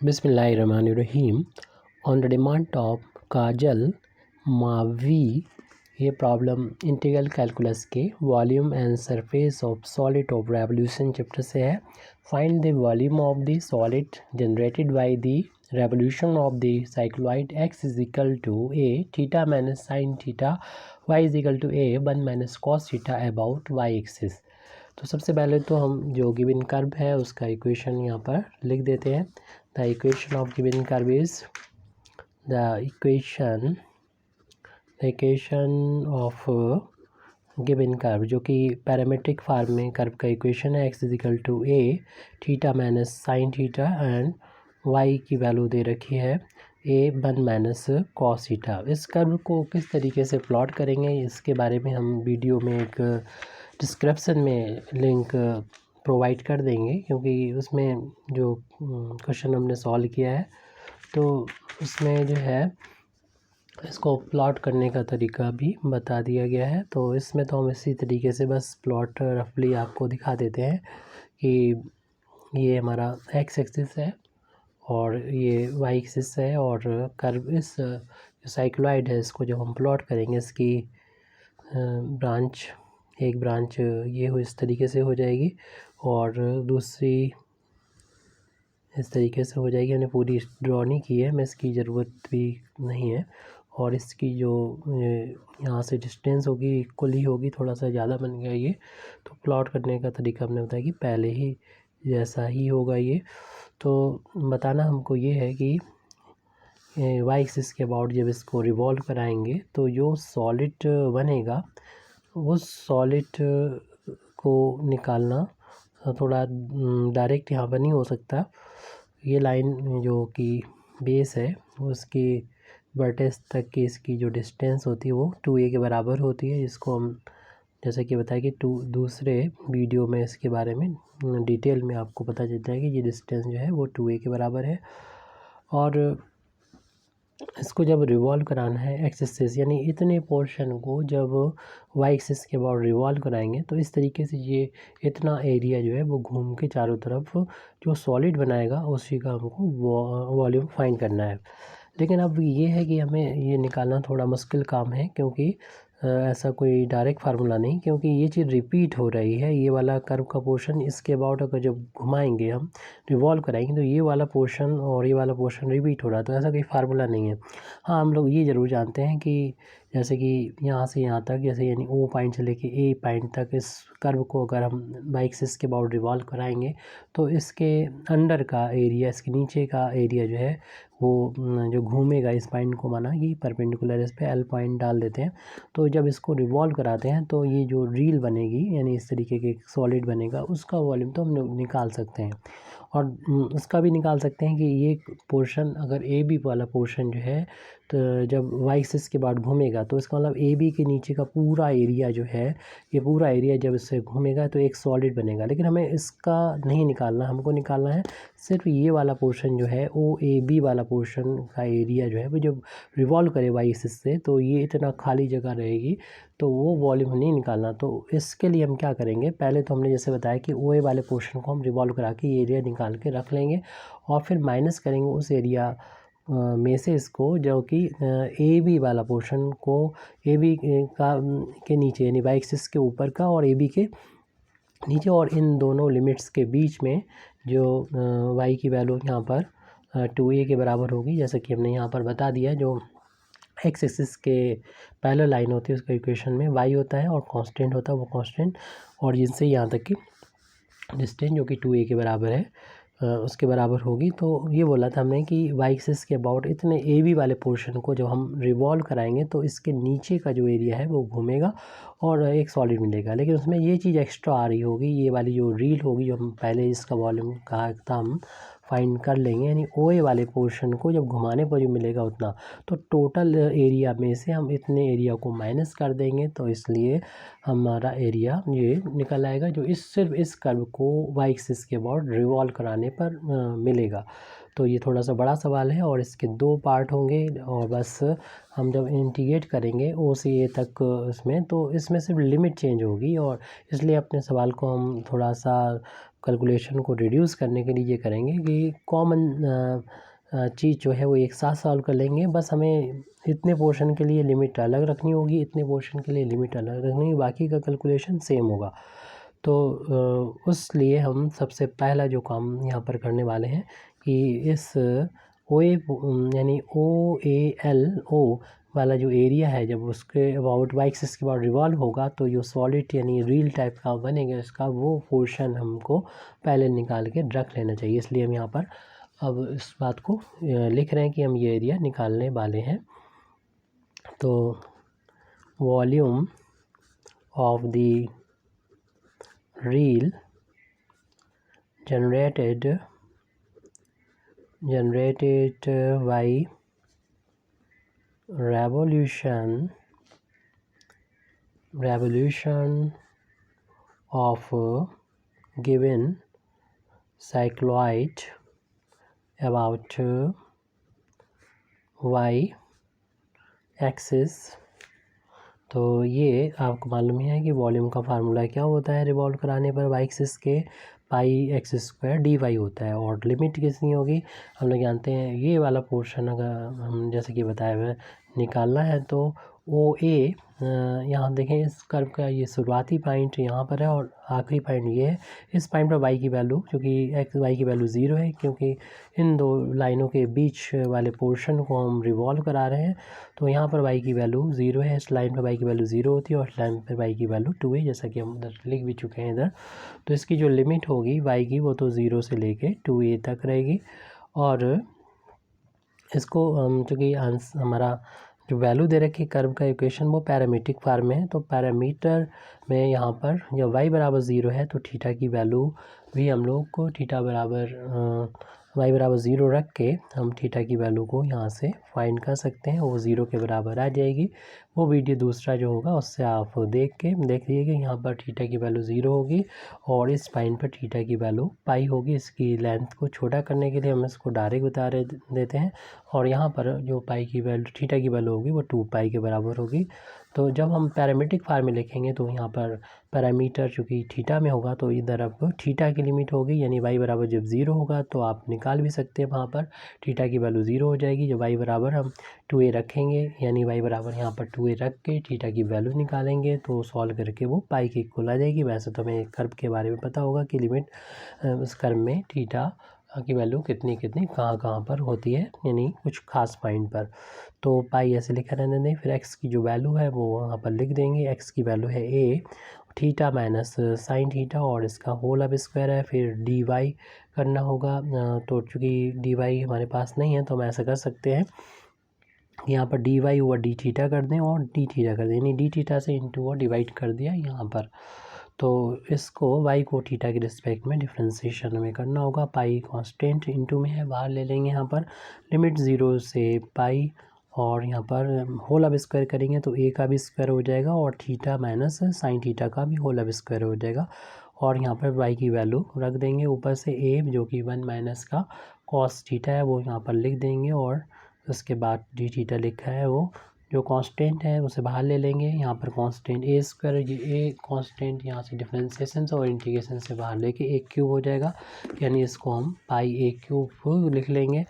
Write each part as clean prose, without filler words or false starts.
बिस्मिल्लाहिर्रहमानिर्रहीम। On the demand of Kajal Mavi, ये problem integral calculus के volume and surface of solid of revolution chapter से है। Find the volume of the solid generated by the revolution of the cycloid x is equal to a theta minus sine theta, y is equal to a 1 minus cos theta about y axis. तो सबसे पहले तो हम जो given curve है उसका equation यहाँ पर लिख देते हैं। The equation of given curve is the equation of given curve, जो कि पैरामीट्रिक फॉर्म में कर्व का इक्वेशन है। x is equal to a theta minus sine theta and y की वैल्यू दे रखी है a 1 माइनस कॉस थीटा। इस कर्व को किस तरीके से प्लॉट करेंगे इसके बारे में हम वीडियो में एक डिस्क्रिप्शन में लिंक प्रोवाइड कर देंगे, क्योंकि उसमें जो क्वेश्चन हमने सॉल्व किया है तो उसमें जो है इसको प्लॉट करने का तरीका भी बता दिया गया है। तो इसमें तो हम इसी तरीके से बस प्लॉट रफली आपको दिखा देते हैं कि ये हमारा x एक्सिस है और ये y एक्सिस है, और कर्व इस साइक्लॉइड है इसको जब हम प्लॉट करेंगे इसकी एक ब्रांच ये हो इस तरीके से हो जाएगी और दूसरी इस तरीके से हो जाएगी। हमने पूरी ड्रॉ नहीं की है, मैं इसकी ज़रूरत भी नहीं है। और इसकी जो यहाँ से डिस्टेंस होगी इक्वल ही होगी, थोड़ा सा ज़्यादा बन गया ये। तो प्लॉट करने का तरीका हमने बताया कि पहले ही जैसा ही होगा ये। तो बताना हमको ये है कि वाई एक्सिस के अबाउट जब इसको रिवॉल्व कराएंगे तो जो सॉलिड बनेगा उस सॉलिड को निकालना थोड़ा डायरेक्ट यहाँ पर नहीं हो सकता। ये लाइन जो कि बेस है उसकी वर्टेक्स तक की इसकी जो डिस्टेंस होती है वो 2a के बराबर होती है, जिसको हम जैसा कि बताया कि दूसरे वीडियो में इसके बारे में डिटेल में आपको पता चलता है कि ये डिस्टेंस जो है वो 2a के बराबर है। और इसको जब रिवॉल्व कराना है एक्स एक्सिस, यानी इतने पोर्शन को जब वाई एक्सिस के बाद रिवॉल्व कराएंगे तो इस तरीके से ये इतना एरिया जो है वो घूम के चारों तरफ जो सॉलिड बनाएगा उसी का हमको वॉल्यूम फाइंड करना है। लेकिन अब ये है कि हमें ये निकालना थोड़ा मुश्किल काम है, क्योंकि ऐसा कोई डायरेक्ट फार्मूला नहीं, क्योंकि ये चीज़ रिपीट हो रही है। ये वाला कर्व का पोर्शन इसके अबाउट अगर जब घुमाएंगे हम रिवॉल्व कराएंगे तो ये वाला पोर्शन और ये वाला पोर्शन रिपीट हो रहा है। तो ऐसा कोई फार्मूला नहीं है। हाँ, हम लोग ये ज़रूर जानते हैं कि जैसे कि यहाँ से यहाँ तक, जैसे यानी ओ पॉइंट से लेके ए पॉइंट तक इस कर्व को अगर हम बाई एक्सिस के अबाउट रिवॉल्व कराएंगे तो इसके अंडर का एरिया, इसके नीचे का एरिया जो है वो जो घूमेगा इस पॉइंट को, माना कि परपेंडिकुलर इस पे एल पॉइंट डाल देते हैं। तो जब इसको रिवॉल्व कराते हैं तो ये जो रील बनेगी यानी इस तरीके के सॉलिड बनेगा उसका वॉल्यूम तो हम निकाल सकते हैं। और उसका भी निकाल सकते हैं कि ये पोर्शन अगर ए बी वाला पोर्शन जो है तो जब वाई एक्सिस के बाद घूमेगा तो इसका मतलब ए बी के नीचे का पूरा एरिया जो है, ये पूरा एरिया जब इससे घूमेगा तो एक सॉलिड बनेगा। लेकिन हमें इसका नहीं निकालना, हमको निकालना है सिर्फ ये वाला पोर्शन जो है ओ ए बी वाला पोर्शन का एरिया जो है वो जब रिवॉल्व करे वाई एक्सिस से तो ये इतना खाली जगह रहेगी, तो वो वॉल्यूम नहीं निकालना। तो इसके लिए हम क्या करेंगे, पहले तो हमने जैसे बताया कि ओ ए वाले पोर्शन को हम रिवॉल्व करा के ये एरिया निकाल के रख लेंगे और फिर माइनस करेंगे उस एरिया में से इसको जो कि ए बी वाला पोर्शन को ए बी का के नीचे यानी वाई एक्सिस के ऊपर का और ए बी के नीचे, और इन दोनों लिमिट्स के बीच में जो वाई की वैल्यू यहाँ पर 2a के बराबर होगी, जैसा कि हमने यहाँ पर बता दिया। जो एक्स एक्सिस के पैरेलल लाइन होती है उसका इक्वेशन में y होता है और कांस्टेंट होता है वो कांस्टेंट, और जिनसे यहाँ तक की डिस्टेंस जो कि 2a के बराबर है उसके बराबर होगी। तो ये बोला था हमने कि वाई एक्सिस के अबाउट इतने ए बी वाले पोर्शन को जब हम रिवॉल्व कराएंगे तो इसके नीचे का जो एरिया है वो घूमेगा और एक सॉलिड मिलेगा। लेकिन उसमें ये चीज़ एक्स्ट्रा आ रही होगी, ये वाली जो रील होगी जो हम पहले इसका वॉल्यूम कहा था हम फाइंड कर लेंगे, यानी ओ ए वाले पोर्शन को जब घुमाने पर जो मिलेगा उतना, तो टोटल एरिया में से हम इतने एरिया को माइनस कर देंगे, तो इसलिए हमारा एरिया ये निकल आएगा जो सिर्फ इस कर्व को वाई एक्सिस के अबाउट रिवॉल्व कराने पर मिलेगा। तो ये थोड़ा सा बड़ा सवाल है और इसके 2 पार्ट होंगे, और बस हम जब इंटीग्रेट करेंगे ओ से ए तक इसमें तो इसमें सिर्फ लिमिट चेंज होगी, और इसलिए अपने सवाल को हम थोड़ा सा कैलकुलेशन को रिड्यूस करने के लिए ये करेंगे कि कॉमन चीज़ जो है वो एक साथ सॉल्व कर लेंगे। बस हमें इतने पोर्शन के लिए लिमिट अलग रखनी होगी, इतने पोर्शन के लिए लिमिट अलग रखनी होगी, बाकी का कैलकुलेशन सेम होगा। तो उस लिए हम सबसे पहला जो काम यहाँ पर करने वाले हैं कि इस यानी OALO वाला जो एरिया है, जब उसके अबाउट y एक्सिस के बाद रिवॉल्व होगा तो जो सॉलिड यानी रील टाइप का बनेगा इसका, वो पोर्शन हमको पहले निकाल के रख लेना चाहिए। इसलिए हम यहाँ पर अब इस बात को लिख रहे हैं कि हम ये एरिया निकालने वाले हैं। तो volume of the reel generated by revolution of given cycloid about y axis. तो ये आपको मालूम ही है कि वॉल्यूम का फार्मूला क्या होता है रिवॉल्व कराने पर y एक्सिस के, पाई एक्स स्क्वायर डी वाई होता है। और लिमिट कितनी होगी हम लोग जानते हैं। ये वाला पोर्शन अगर हम जैसे कि बताया हुआ निकालना है तो ओ ए यहाँ देखें इस कर्व का ये शुरुआती पॉइंट यहाँ पर है और आखिरी पॉइंट ये है। इस पॉइंट पर वाई की वैल्यू, क्योंकि एक्स वाई की वैल्यू 0 है, क्योंकि इन दो लाइनों के बीच वाले पोर्शन को हम रिवॉल्व करा रहे हैं, तो यहाँ पर वाई की वैल्यू 0 है। इस लाइन पर वाई की वैल्यू 0 होती है और इस लाइन पर वाई की वैल्यू 2 है, जैसा कि हम उधर लिख भी चुके हैं इधर। तो इसकी जो लिमिट होगी वाई की वो तो 0 से लेके 2a तक रहेगी। और इसको हम चूँकि हमारा जो वैल्यू दे रखी कर्व का इक्वेशन वो पैरामीट्रिक फॉर्म में है, तो पैरामीटर में यहाँ पर जब y बराबर 0 है तो थीटा की वैल्यू भी हम लोग को थीटा बराबर y बराबर 0 रख के हम थीटा की वैल्यू को यहाँ से फाइंड कर सकते हैं, वो 0 के बराबर आ जाएगी। वो वीडियो दूसरा जो होगा उससे आप देख लीजिएगा। यहाँ पर थीटा की वैल्यू 0 होगी और इस पॉइंट पर थीटा की वैल्यू पाई होगी। इसकी लेंथ को छोटा करने के लिए हम इसको डायरेक्ट बता देते हैं। और यहाँ पर जो पाई की वैल्यू थीटा की वैल्यू होगी वो 2 पाई के बराबर होगी। तो जब हम पैरामीट्रिक फॉर्म में लिखेंगे तो यहाँ पर पैरामीटर चूँकि थीटा में होगा तो इधर अब थीटा की लिमिट होगी, यानी y बराबर जब 0 होगा तो आप निकाल भी सकते हैं, वहाँ पर थीटा की वैल्यू 0 हो जाएगी। जब y बराबर हम 2a रखेंगे, यानी y बराबर यहाँ पर 2a रख के थीटा की वैल्यू निकालेंगे तो सॉल्व करके वो पाई के इक्वल आ जाएगी। वैसे तो हमें कर्व के बारे में पता होगा कि लिमिट उस कर्व में थीटा की वैल्यू कितनी कहाँ पर होती है, यानी कुछ खास पॉइंट पर। तो पाई ऐसे लिखा रहने दें। फिर एक्स की जो वैल्यू है वो वहाँ पर लिख देंगे। एक्स की वैल्यू है a theta minus sine theta और इसका होल अब स्क्वायर है। फिर डी वाई करना होगा, तो चूँकि डी वाई हमारे पास नहीं है तो हम ऐसा कर सकते हैं यहाँ पर d y over d theta कर दें और डी थीटा कर दें, यानी डी थीटा से इंटू और डिवाइड कर दिया यहाँ पर। तो इसको y को थीटा के रिस्पेक्ट में डिफ्रेंशिएशन हमें करना होगा। पाई कांस्टेंट इनटू में है, बाहर ले लेंगे। यहाँ पर लिमिट 0 से पाई और यहाँ पर होल अब स्क्वायर करेंगे तो a का भी स्क्वायर हो जाएगा और थीटा माइनस साइन थीटा का भी होल अब स्क्वायर हो जाएगा। और यहाँ पर y की वैल्यू रख देंगे, ऊपर से a जो कि 1 माइनस का कॉस थीटा है वो यहाँ पर लिख देंगे और उसके बाद डी थीटा लिखा है वो जो कांस्टेंट है उसे बाहर ले लेंगे। यहाँ पर कांस्टेंट ए स्क्वायर, ये ए कांस्टेंट यहाँ से डिफरेंशिएशन से और इंटीग्रेशन से बाहर लेके ए क्यूब हो जाएगा, यानी इसको हम पाई ए क्यूब लिख लेंगे।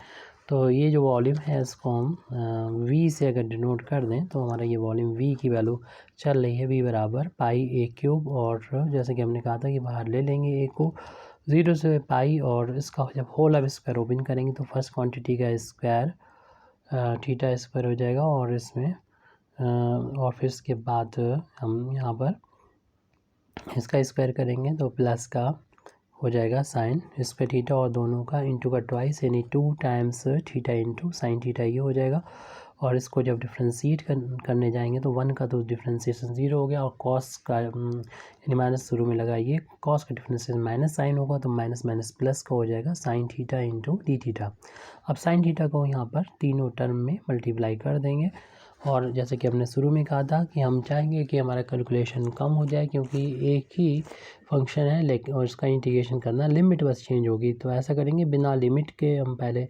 तो ये जो वॉल्यूम है इसको हम v से अगर डिनोट कर दें तो हमारा ये वॉल्यूम v की वैल्यू चल रही है v बराबर पाई ए क्यूब। और जैसे कि हमने कहा था कि बाहर ले लेंगे ए को 0 से पाई और इसका जब होल अब स्क्वायर ओपन करेंगे तो फर्स्ट क्वान्टिटी का स्क्वायर थीटा स्क्वायर हो जाएगा और इसमें और फिर इसके बाद हम यहाँ पर इसका स्क्वायर करेंगे तो प्लस का हो जाएगा साइन इस पर थीटा और दोनों का इंटू का ट्वाइस, यानी 2 times theta into sine theta ये हो जाएगा। और इसको जब डिफ्रेंशिएट करने जाएंगे तो 1 का तो डिफ्रेंशिएशन 0 हो गया और कॉस का यानी माइनस शुरू में लगाइए, कॉस का डिफ्रेंशिएशन माइनस साइन होगा तो माइनस माइनस प्लस का हो जाएगा sine theta into D theta. अब साइन थीटा को यहाँ पर तीनों टर्म में मल्टीप्लाई कर देंगे और जैसे कि हमने शुरू में कहा था कि हम चाहेंगे कि हमारा कैलकुलेशन कम हो जाए, क्योंकि एक ही फंक्शन है लेकिन और इसका इंटीग्रेशन करना, लिमिट बस चेंज होगी। तो ऐसा करेंगे, बिना लिमिट के हम पहले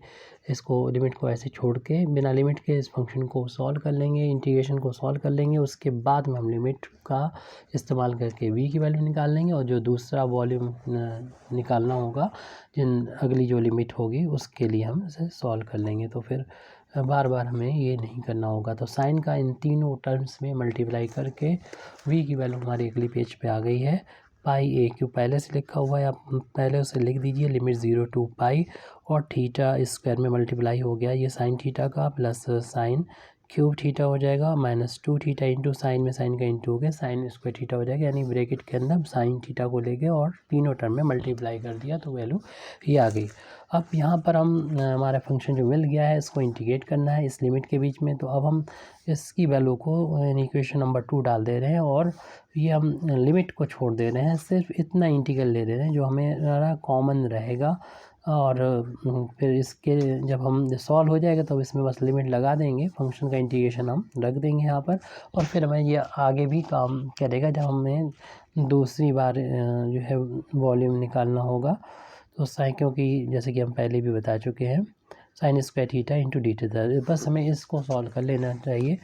इसको लिमिट को ऐसे छोड़ के बिना लिमिट के इस फंक्शन को सॉल्व कर लेंगे, इंटीग्रेशन को सॉल्व कर लेंगे। उसके बाद में हम लिमिट का इस्तेमाल करके v की वैल्यू निकाल लेंगे, और जो दूसरा वॉल्यूम निकालना होगा, जिन अगली जो लिमिट होगी उसके लिए हम इसे सॉल्व कर लेंगे। तो फिर बार बार हमें ये नहीं करना होगा। तो साइन का इन तीनों टर्म्स में मल्टीप्लाई करके v की वैल्यू हमारी अगली पेज पे आ गई है पाई ए क्यू, पहले से लिखा हुआ है, आप पहले उसे लिख दीजिए, लिमिट 0 टू पाई, और थीटा स्क्वायर में मल्टीप्लाई हो गया ये साइन थीटा का, प्लस साइन क्यूब थीटा हो जाएगा, -2 थीटा इंटू साइन में साइन का इंटू हो गया, साइन स्क्वायर थीटा हो जाएगा। यानी ब्रैकेट के अंदर साइन थीटा को लेके और तीनों टर्म में मल्टीप्लाई कर दिया तो वैल्यू ये आ गई। अब यहाँ पर हम हमारा फंक्शन जो मिल गया है इसको इंटीग्रेट करना है इस लिमिट के बीच में। तो अब हम इसकी वैल्यू को इक्वेशन नंबर 2 डाल दे रहे हैं, और ये हम लिमिट को छोड़ दे रहे हैं, सिर्फ इतना इंटीग्रल ले रहे हैं जो हमें कॉमन रहेगा। और फिर इसके जब हम सॉल्व हो जाएगा तो इसमें बस लिमिट लगा देंगे, फंक्शन का इंटीग्रेशन हम रख देंगे यहाँ पर, और फिर हमें ये आगे भी काम करेगा जब हमें दूसरी बार जो है वॉल्यूम निकालना होगा। तो साइन, क्योंकि जैसे कि हम पहले भी बता चुके हैं, sign square theta into D theta, बस हमें इसको सॉल्व कर लेना चाहिए।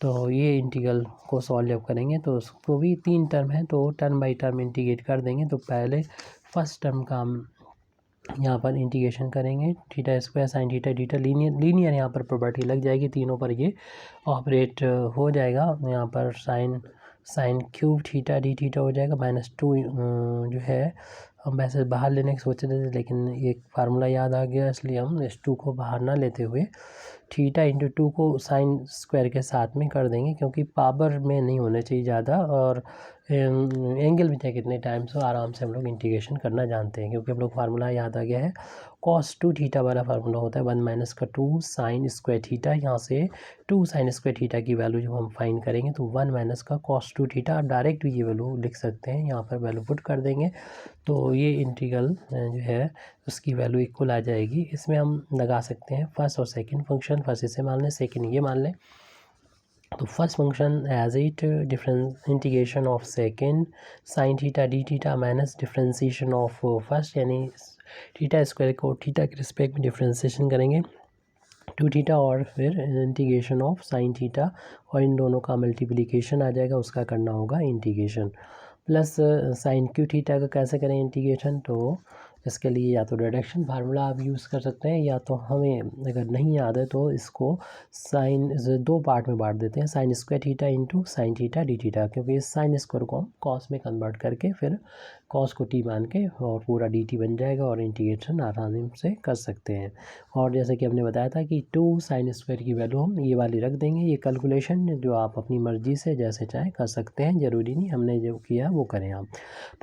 तो ये इंटीग्रल को सॉल्व जब करेंगे तो उसको भी 3 टर्म है, तो टर्म बाई टर्म इंटीग्रेट कर देंगे। तो पहले फर्स्ट टर्म का हम यहाँ पर इंटीग्रेशन करेंगे, theta square sine theta theta, linear यहाँ पर प्रॉपर्टी लग जाएगी, तीनों पर ये ऑपरेट हो जाएगा। यहाँ पर sign cube theta d theta हो जाएगा, -2 जो है हम वैसे बाहर लेने की सोच रहे थे, लेकिन एक फार्मूला याद आ गया, इसलिए हम इस 2 को बाहर ना लेते हुए थीटा इंटू 2 को साइन स्क्वायर के साथ में कर देंगे, क्योंकि पावर में नहीं होना चाहिए ज़्यादा, और एंगल भी चाहे कितने टाइम से आराम से हम लोग इंटीग्रेशन करना जानते हैं, क्योंकि हम लोग फार्मूला याद आ गया है, cos 2 थीटा वाला फार्मूला होता है 1 - का 2 साइन स्क्वायर थीटा। यहाँ से 2 साइन स्क्वायर थीटा की वैल्यू जब हम फाइंड करेंगे तो 1 - का cos 2 थीटा, डायरेक्ट भी ये वैल्यू लिख सकते हैं, यहाँ पर वैल्यू पुट कर देंगे तो ये इंटीग्रल जो है उसकी वैल्यू इक्वल आ जाएगी। इसमें हम लगा सकते हैं फर्स्ट और सेकंड फंक्शन, फर्स्ट इसे मान लें, सेकंड ये मान लें। तो first function as it difference integration of second sine theta d theta minus differentiation of first, यानी थीटा स्क्वायर को थीटा के रिस्पेक्ट में डिफरेंशिएशन करेंगे 2 थीटा, और फिर इंटीग्रेशन ऑफ साइन थीटा, और इन दोनों का मल्टीप्लिकेशन आ जाएगा, उसका करना होगा integration, plus sign Q theta का कैसे करें इंटीग्रेशन। तो इसके लिए या तो रिडक्शन फार्मूला आप यूज़ कर सकते हैं, या तो हमें अगर नहीं याद है तो इसको साइन 2 पार्ट में बांट देते हैं, sign square theta into sine theta d theta, क्योंकि इस साइन स्क्वायर को हम कॉस में कन्वर्ट करके फिर कॉस को टी मान के और पूरा डी टी बन जाएगा, और इंटीग्रेशन आसानी से कर सकते हैं। और जैसे कि हमने बताया था कि 2 साइन स्क्वायर की वैल्यू हम ये वाली रख देंगे। ये कैलकुलेशन जो आप अपनी मर्ज़ी से जैसे चाहे कर सकते हैं, ज़रूरी नहीं हमने जो किया वो करें आप।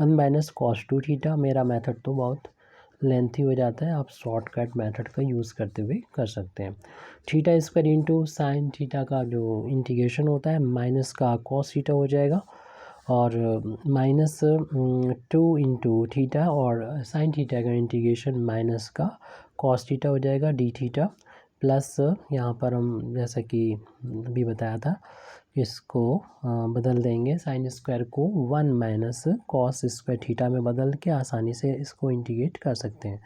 1 - cos 2 थीटा, मेरा मेथड तो बहुत लेंथी हो जाता है, आप शॉर्टकट मेथड का यूज़ करते हुए कर सकते हैं। Theta square into sine theta का जो इंटीग्रेशन होता है माइनस का cos थीटा हो जाएगा, और -2 इंटू थीटा, और साइन थीटा का इंटीग्रेशन माइनस का cos थीटा हो जाएगा डी थीटा, प्लस यहाँ पर हम जैसा कि अभी बताया था इसको बदल देंगे, साइन स्क्वायर को 1 - cos स्क्वायर थीटा में बदल के आसानी से इसको इंटीग्रेट कर सकते हैं।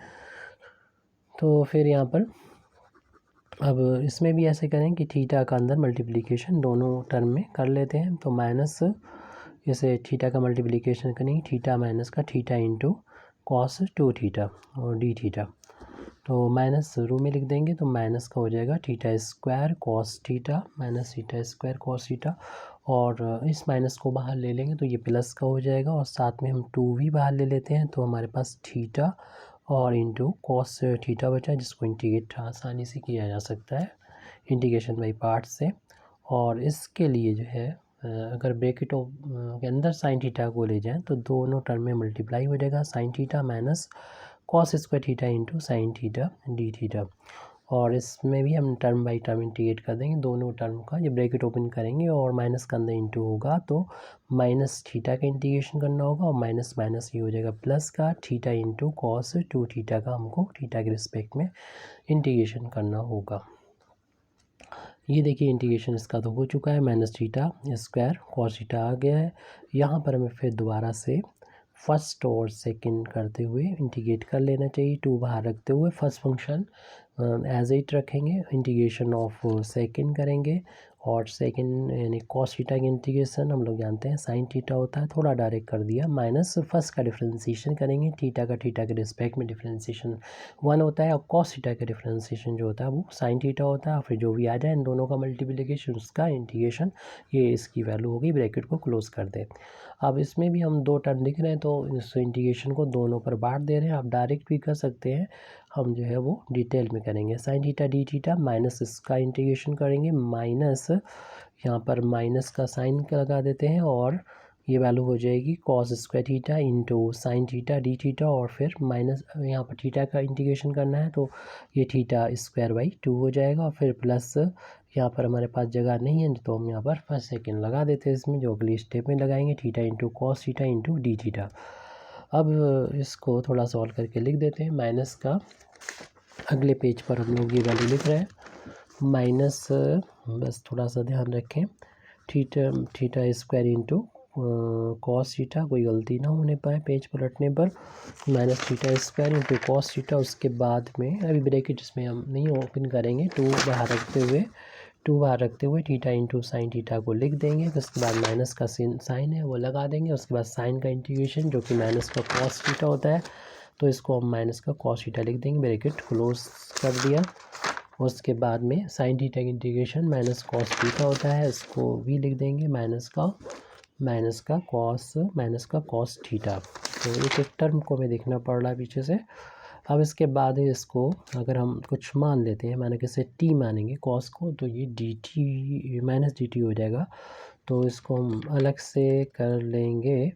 तो फिर यहाँ पर अब इसमें भी ऐसे करें कि थीटा का अंदर मल्टीप्लिकेशन दोनों टर्म में कर लेते हैं। तो माइनस जैसे थीटा का मल्टीप्लिकेशन करेंगे, थीटा माइनस का थीटा इंटू cos 2 थीटा और डी थीटा, तो माइनस शुरू में लिख देंगे, तो माइनस का हो जाएगा theta square cos theta minus theta square cos theta, और इस माइनस को बाहर ले लेंगे तो ये प्लस का हो जाएगा, और साथ में हम 2 भी बाहर ले लेते हैं, तो हमारे पास थीटा और इंटू cos थीटा बचा, जिसको इंटीग्रेट आसानी से किया जा सकता है इंटीग्रेशन बाई पार्ट से। और इसके लिए जो है अगर ब्रैकेट के अंदर साइन थीटा को ले जाएं तो दोनों टर्म में मल्टीप्लाई हो जाएगा, sign theta minus cos square theta into sine theta d theta, और इसमें भी हम टर्म बाई टर्म इंटीग्रेट कर देंगे दोनों टर्म का। ये ब्रैकेट ओपन करेंगे और माइनस का अंदर इंटू होगा तो माइनस थीटा का इंटीग्रेशन करना होगा, और माइनस माइनस ये हो जाएगा प्लस का थीटा इंटू cos 2 थीटा का हमको थीटा के रिस्पेक्ट में इंटीग्रेशन करना होगा। ये देखिए इंटीग्रेशन इसका तो हो चुका है, minus theta square cos theta आ गया है। यहाँ पर हमें फिर दोबारा से फर्स्ट और सेकंड करते हुए इंटीग्रेट कर लेना चाहिए। 2 बाहर रखते हुए फर्स्ट फंक्शन एज इट रखेंगे, इंटीग्रेशन ऑफ सेकंड करेंगे और सेकंड यानी कॉस थीटा की इंटीग्रेशन हम लोग जानते हैं साइन थीटा होता है, थोड़ा डायरेक्ट कर दिया। माइनस फर्स्ट का डिफ्रेंशिएशन करेंगे, थीटा के रिस्पेक्ट में डिफ्रेंशिएशन 1 होता है और कॉस थीटा का डिफ्रेंशिएशन जो होता है वो साइन थीटा होता है। फिर जो भी आ जाए इन दोनों का मल्टीप्लिकेशन उसका इंटीग्रेशन, ये इसकी वैल्यू होगी। ब्रैकेट को क्लोज कर दें। अब इसमें भी हम 2 टर्म लिख रहे हैं तो इस इंटीग्रेशन को दोनों पर बांट दे रहे हैं। आप डायरेक्ट भी कर सकते हैं, हम जो है वो डिटेल में करेंगे। Sign theta d theta minus इसका इंटीग्रेशन करेंगे, माइनस यहाँ पर माइनस का साइन लगा देते हैं और ये वैल्यू हो जाएगी cos square theta into sine theta d theta और फिर माइनस यहाँ पर थीटा का इंटीग्रेशन करना है तो ये थीटा स्क्वायर बाई 2 हो जाएगा और फिर प्लस यहाँ पर हमारे पास जगह नहीं है तो हम यहाँ पर फर्स्ट सेकेंड लगा देते हैं इसमें, जो अगली स्टेप में लगाएंगे theta into cos theta into D theta. अब इसको थोड़ा सॉल्व करके लिख देते हैं। माइनस का अगले पेज पर हम लोग ये वैल्यू लिख रहे हैं, माइनस बस थोड़ा सा ध्यान रखें, theta square into cos theta, कोई गलती ना होने पाए पेज पलटने पर, minus theta square into cos theta. उसके बाद में अभी ब्रैकेट इसमें हम नहीं ओपन करेंगे, 2 बाहर रखते हुए थीटा इंटू साइन थीटा को लिख देंगे। उसके बाद माइनस का साइन है वो लगा देंगे। उसके बाद साइन का इंटीग्रेशन जो कि माइनस का कॉस थीटा होता है तो इसको हम माइनस का कॉस थीटा लिख देंगे, ब्रैकेट क्लोज कर दिया। उसके बाद में साइन थीटा की इंटीग्रेशन माइनस कॉस थीटा होता है, इसको भी लिख देंगे माइनस का कॉस थीटा। तो एक टर्म को हमें देखना पड़ रहा है पीछे से। अब इसके बाद इसको अगर हम कुछ मान लेते हैं, माना कि इसे टी मानेंगे कॉस को, तो ये D T minus D T हो जाएगा। तो इसको हम अलग से कर लेंगे।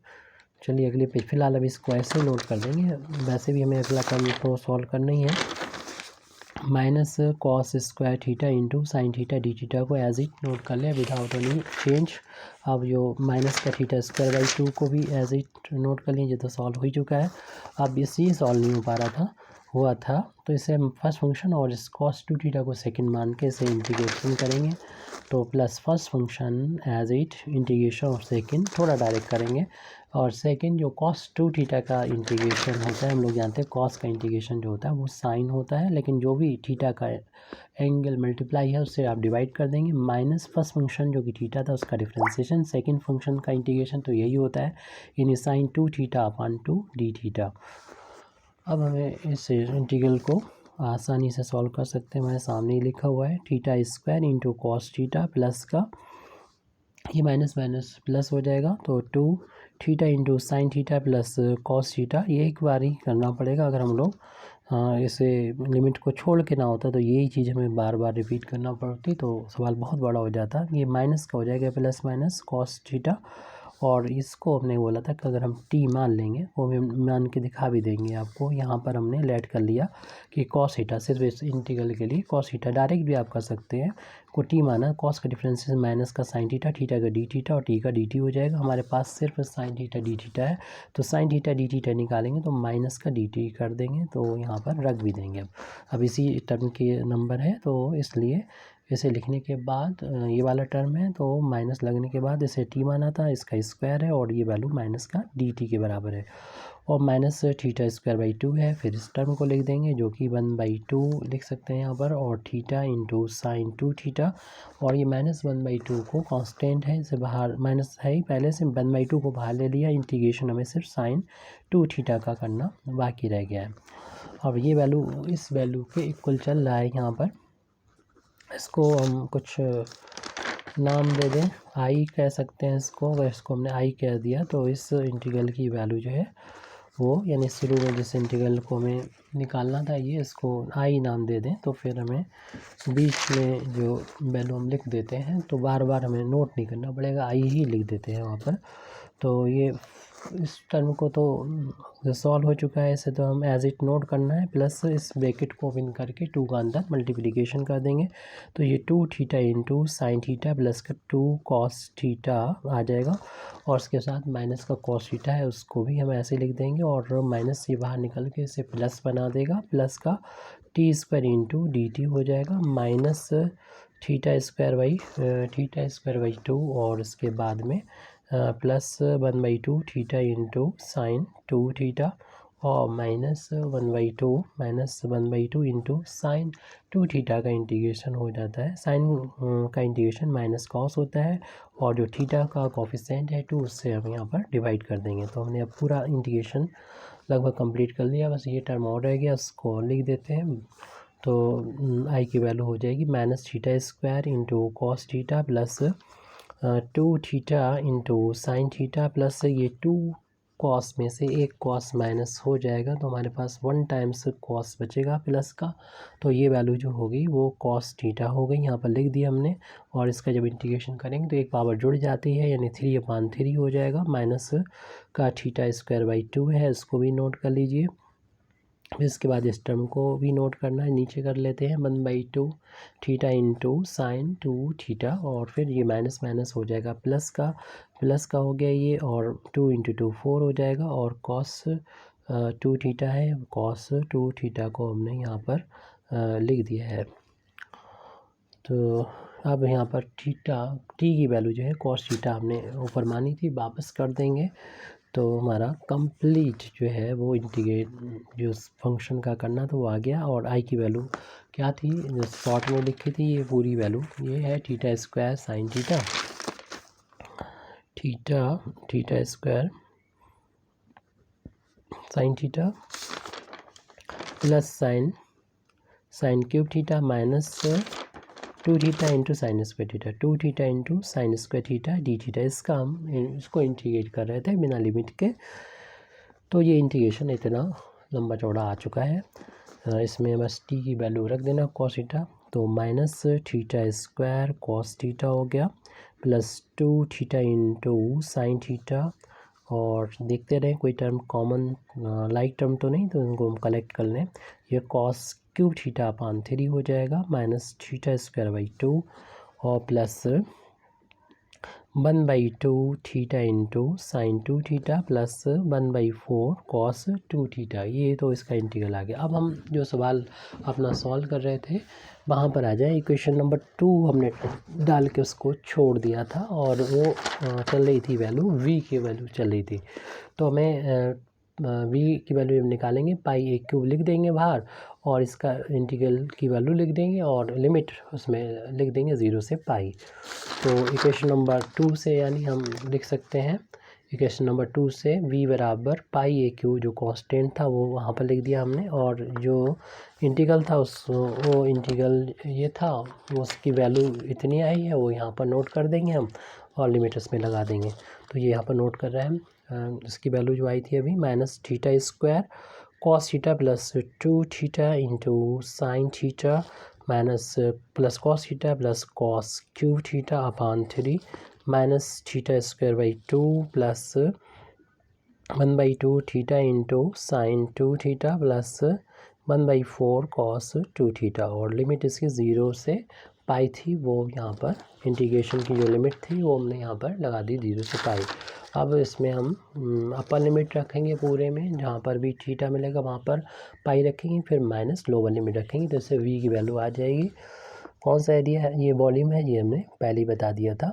चलिए अगले पेज, फिलहाल अभी इसको ऐसे नोट कर देंगे, वैसे भी हमें अगला टर्म तो सॉल्व करना ही है। Minus cos square theta into sine theta d theta को एज इट नोट कर लें विदाउट एनी चेंज। अब जो माइनस का थीटा स्क्वायर बाई 2 को भी एज इट नोट कर लीजिए, तो सॉल्व हो ही चुका है। अब इसी सॉल्व नहीं हो पा रहा था तो इसे हम फर्स्ट फंक्शन और इस कॉस 2 थीटा को सेकंड मान के इसे इंटीग्रेशन करेंगे। तो plus first function as it integration of second, थोड़ा डायरेक्ट करेंगे, और सेकंड जो कॉस 2 थीटा का इंटीग्रेशन होता है, हम लोग जानते हैं कॉस का इंटीग्रेशन जो होता है वो साइन होता है, लेकिन जो भी थीटा का एंगल मल्टीप्लाई है उससे आप डिवाइड कर देंगे। माइनस फर्स्ट फंक्शन जो कि थीटा था उसका डिफ्रेंसिएशन, सेकंड फंक्शन का इंटीग्रेशन तो यही होता है, यानी sine 2 theta upon 2 d theta. अब हमें इस इंटीग्रल को आसानी से सॉल्व कर सकते हैं। हमारे सामने ही लिखा हुआ है theta square into cos theta plus का, ये माइनस माइनस प्लस हो जाएगा तो 2 theta into sine theta plus cos theta. ये एक बार ही करना पड़ेगा, अगर हम लोग इसे लिमिट को छोड़ के ना होता तो यही चीज़ हमें बार बार रिपीट करना पड़ती तो सवाल बहुत बड़ा हो जाता। ये माइनस का हो जाएगा प्लस माइनस कॉस थीटा, और इसको हमने बोला था कि अगर हम टी मान लेंगे, वो हम मान के दिखा भी देंगे आपको। यहाँ पर हमने लेट कर लिया कि कॉस थीटा, सिर्फ इस इंटीग्रल के लिए कॉस थीटा, डायरेक्ट भी आप कर सकते हैं, को टी माना, कॉस का डिफरेंशिएशन माइनस का साइन थीटा, थीटा का डी थीटा और टी का डी टी हो जाएगा। हमारे पास सिर्फ साइन थीटा डी थीटा है तो साइन थीटा डी थीटा निकालेंगे तो माइनस का डी टी कर देंगे, तो यहाँ पर रख भी देंगे। अब इसी टर्म के नंबर है तो इसलिए इसे लिखने के बाद ये वाला टर्म है तो माइनस लगने के बाद इसे टी माना था, इसका स्क्वायर है और ये वैल्यू माइनस का डी टी के बराबर है, और माइनस थीटा स्क्वायर बाई 2 है। फिर इस टर्म को लिख देंगे जो कि 1/2 लिख सकते हैं यहाँ पर, और थीटा इंटू साइन 2 थीटा, और ये माइनस 1/2 को कांस्टेंट है, इसे बाहर माइनस है ही पहले से, 1/2 को बाहर ले लिया। इंटीग्रेशन हमें सिर्फ साइन 2 थीटा का करना बाकी रह गया है। अब ये वैल्यू इस वैल्यू के इक्वल चल रहा है यहाँ पर, इसको हम कुछ नाम दे दें, आई कह सकते हैं इसको। अगर इसको हमने आई कह दिया तो इस इंटीग्रल की वैल्यू जो है वो, यानी शुरू में जिस इंटीग्रल को हमें निकालना था ये, इसको आई नाम दे दें तो फिर हमें बीच में जो वैल्यू हम लिख देते हैं तो बार बार हमें नोट नहीं करना पड़ेगा, आई ही लिख देते हैं वहाँ पर। तो ये इस टर्म को तो सॉल्व हो चुका है, इसे तो हम एज इट नोट करना है, प्लस इस ब्रैकेट को ओपन करके 2 का अंदर मल्टीप्लिकेशन कर देंगे तो ये 2 theta into sine theta plus का 2 कॉस थीटा आ जाएगा, और उसके साथ माइनस का कॉस थीटा है उसको भी हम ऐसे लिख देंगे, और माइनस से बाहर निकल के इसे प्लस बना देगा, प्लस का T square into D T हो जाएगा, माइनस थीटा स्क्वायर बाई 2 और इसके बाद में +1/2 थीटा इंटू साइन 2 थीटा और -1/2 इंटू साइन 2 थीटा का इंटीग्रेशन हो जाता है। साइन का इंटीग्रेशन माइनस कॉस होता है और जो थीटा का कोफिशिएंट है 2 उससे हम यहाँ पर डिवाइड कर देंगे। तो हमने अब पूरा इंटीग्रेशन लगभग कंप्लीट कर लिया, बस ये टर्म और रह गया, उसको लिख देते हैं। तो आई की वैल्यू हो जाएगी -θ² into cos theta plus 2 theta into sine theta plus ये 2 कॉस में से एक कॉस माइनस हो जाएगा तो हमारे पास 1 टाइम्स कॉस बचेगा प्लस का। तो ये वैल्यू जो होगी वो कॉस थीटा हो गई, यहाँ पर लिख दिया हमने। और इसका जब इंटीग्रेशन करेंगे तो एक पावर जुड़ जाती है यानी 3/3 हो जाएगा। माइनस का θ²/2 है, इसको भी नोट कर लीजिए। इसके बाद इस टर्म को भी नोट करना है, नीचे कर लेते हैं 1/2 थीटा इंटू साइन 2 थीटा और फिर ये माइनस माइनस हो जाएगा प्लस का हो गया ये, और 2 इंटू 2 4 हो जाएगा और कॉस 2 थीटा है, कॉस 2 थीटा को हमने यहाँ पर लिख दिया है। तो अब यहाँ पर टी की वैल्यू जो है कॉस थीटा हमने ऊपर मानी थी, वापस कर देंगे तो हमारा कंप्लीट जो है वो इंटीग्रेट जो फंक्शन का करना तो वो आ गया। और आई की वैल्यू क्या थी जो शॉर्ट में लिखी थी, ये पूरी वैल्यू ये है θ² sine theta, θ² sine theta plus sine cube theta minus 2 theta into sine square theta, 2 theta into sine square theta d theta. इसका हम इसको इंटीग्रेट कर रहे थे बिना लिमिट के, तो ये इंटीग्रेशन इतना लंबा चौड़ा आ चुका है। इसमें बस टी की वैल्यू रख देना कॉस थीटा, तो -θ² कॉस थीटा हो गया plus 2 theta into sine theta. और देखते रहें कोई टर्म कॉमन लाइक टर्म तो नहीं, तो इनको हम कलेक्ट कर लें। ये कॉस क्यूब θ/3 हो जाएगा -θ²/2 और plus 1/2 theta into sine 2 theta plus 1/4 cos 2 theta. ये तो इसका इंटीग्रल आ गया। अब हम जो सवाल अपना सॉल्व कर रहे थे वहाँ पर आ जाए। इक्वेशन नंबर 2 हमने डाल के उसको छोड़ दिया था और वो चल रही थी वैल्यू v की वैल्यू चल रही थी। तो हमें v की वैल्यू हम निकालेंगे, πa³ लिख देंगे बाहर और इसका इंटीग्रल की वैल्यू लिख देंगे और लिमिट उसमें लिख देंगे 0 से π। तो इक्वेशन नंबर 2 से यानी हम लिख सकते हैं इक्वेशन नंबर 2 से v बराबर πa³ जो कांस्टेंट था वो वहाँ पर लिख दिया हमने, और जो इंटीग्रल था वो इंटीग्रल ये था, उसकी वैल्यू इतनी आई है वो यहाँ पर नोट कर देंगे हम और लिमिट इसमें लगा देंगे। तो ये यहाँ पर नोट कर रहे हैं हम। इसकी वैल्यू जो आई थी अभी -θ² cos theta plus 2 theta into sine theta minus plus cos theta plus cos cube θ/3 -θ²/2 plus 1/2 theta into sine 2 theta plus 1/4 cos 2 theta. और लिमिट इसकी 0 से π थी, वो यहाँ पर इंटीग्रेशन की जो लिमिट थी वो हमने यहाँ पर लगा दी 0 से π। अब इसमें हम अपर लिमिट रखेंगे पूरे में, जहाँ पर भी थीटा मिलेगा वहाँ पर पाई रखेंगे, फिर माइनस लोअर लिमिट रखेंगे, तो इससे v की वैल्यू आ जाएगी। कौन सा एरिया है, ये वॉल्यूम है, ये हमने पहले ही बता दिया था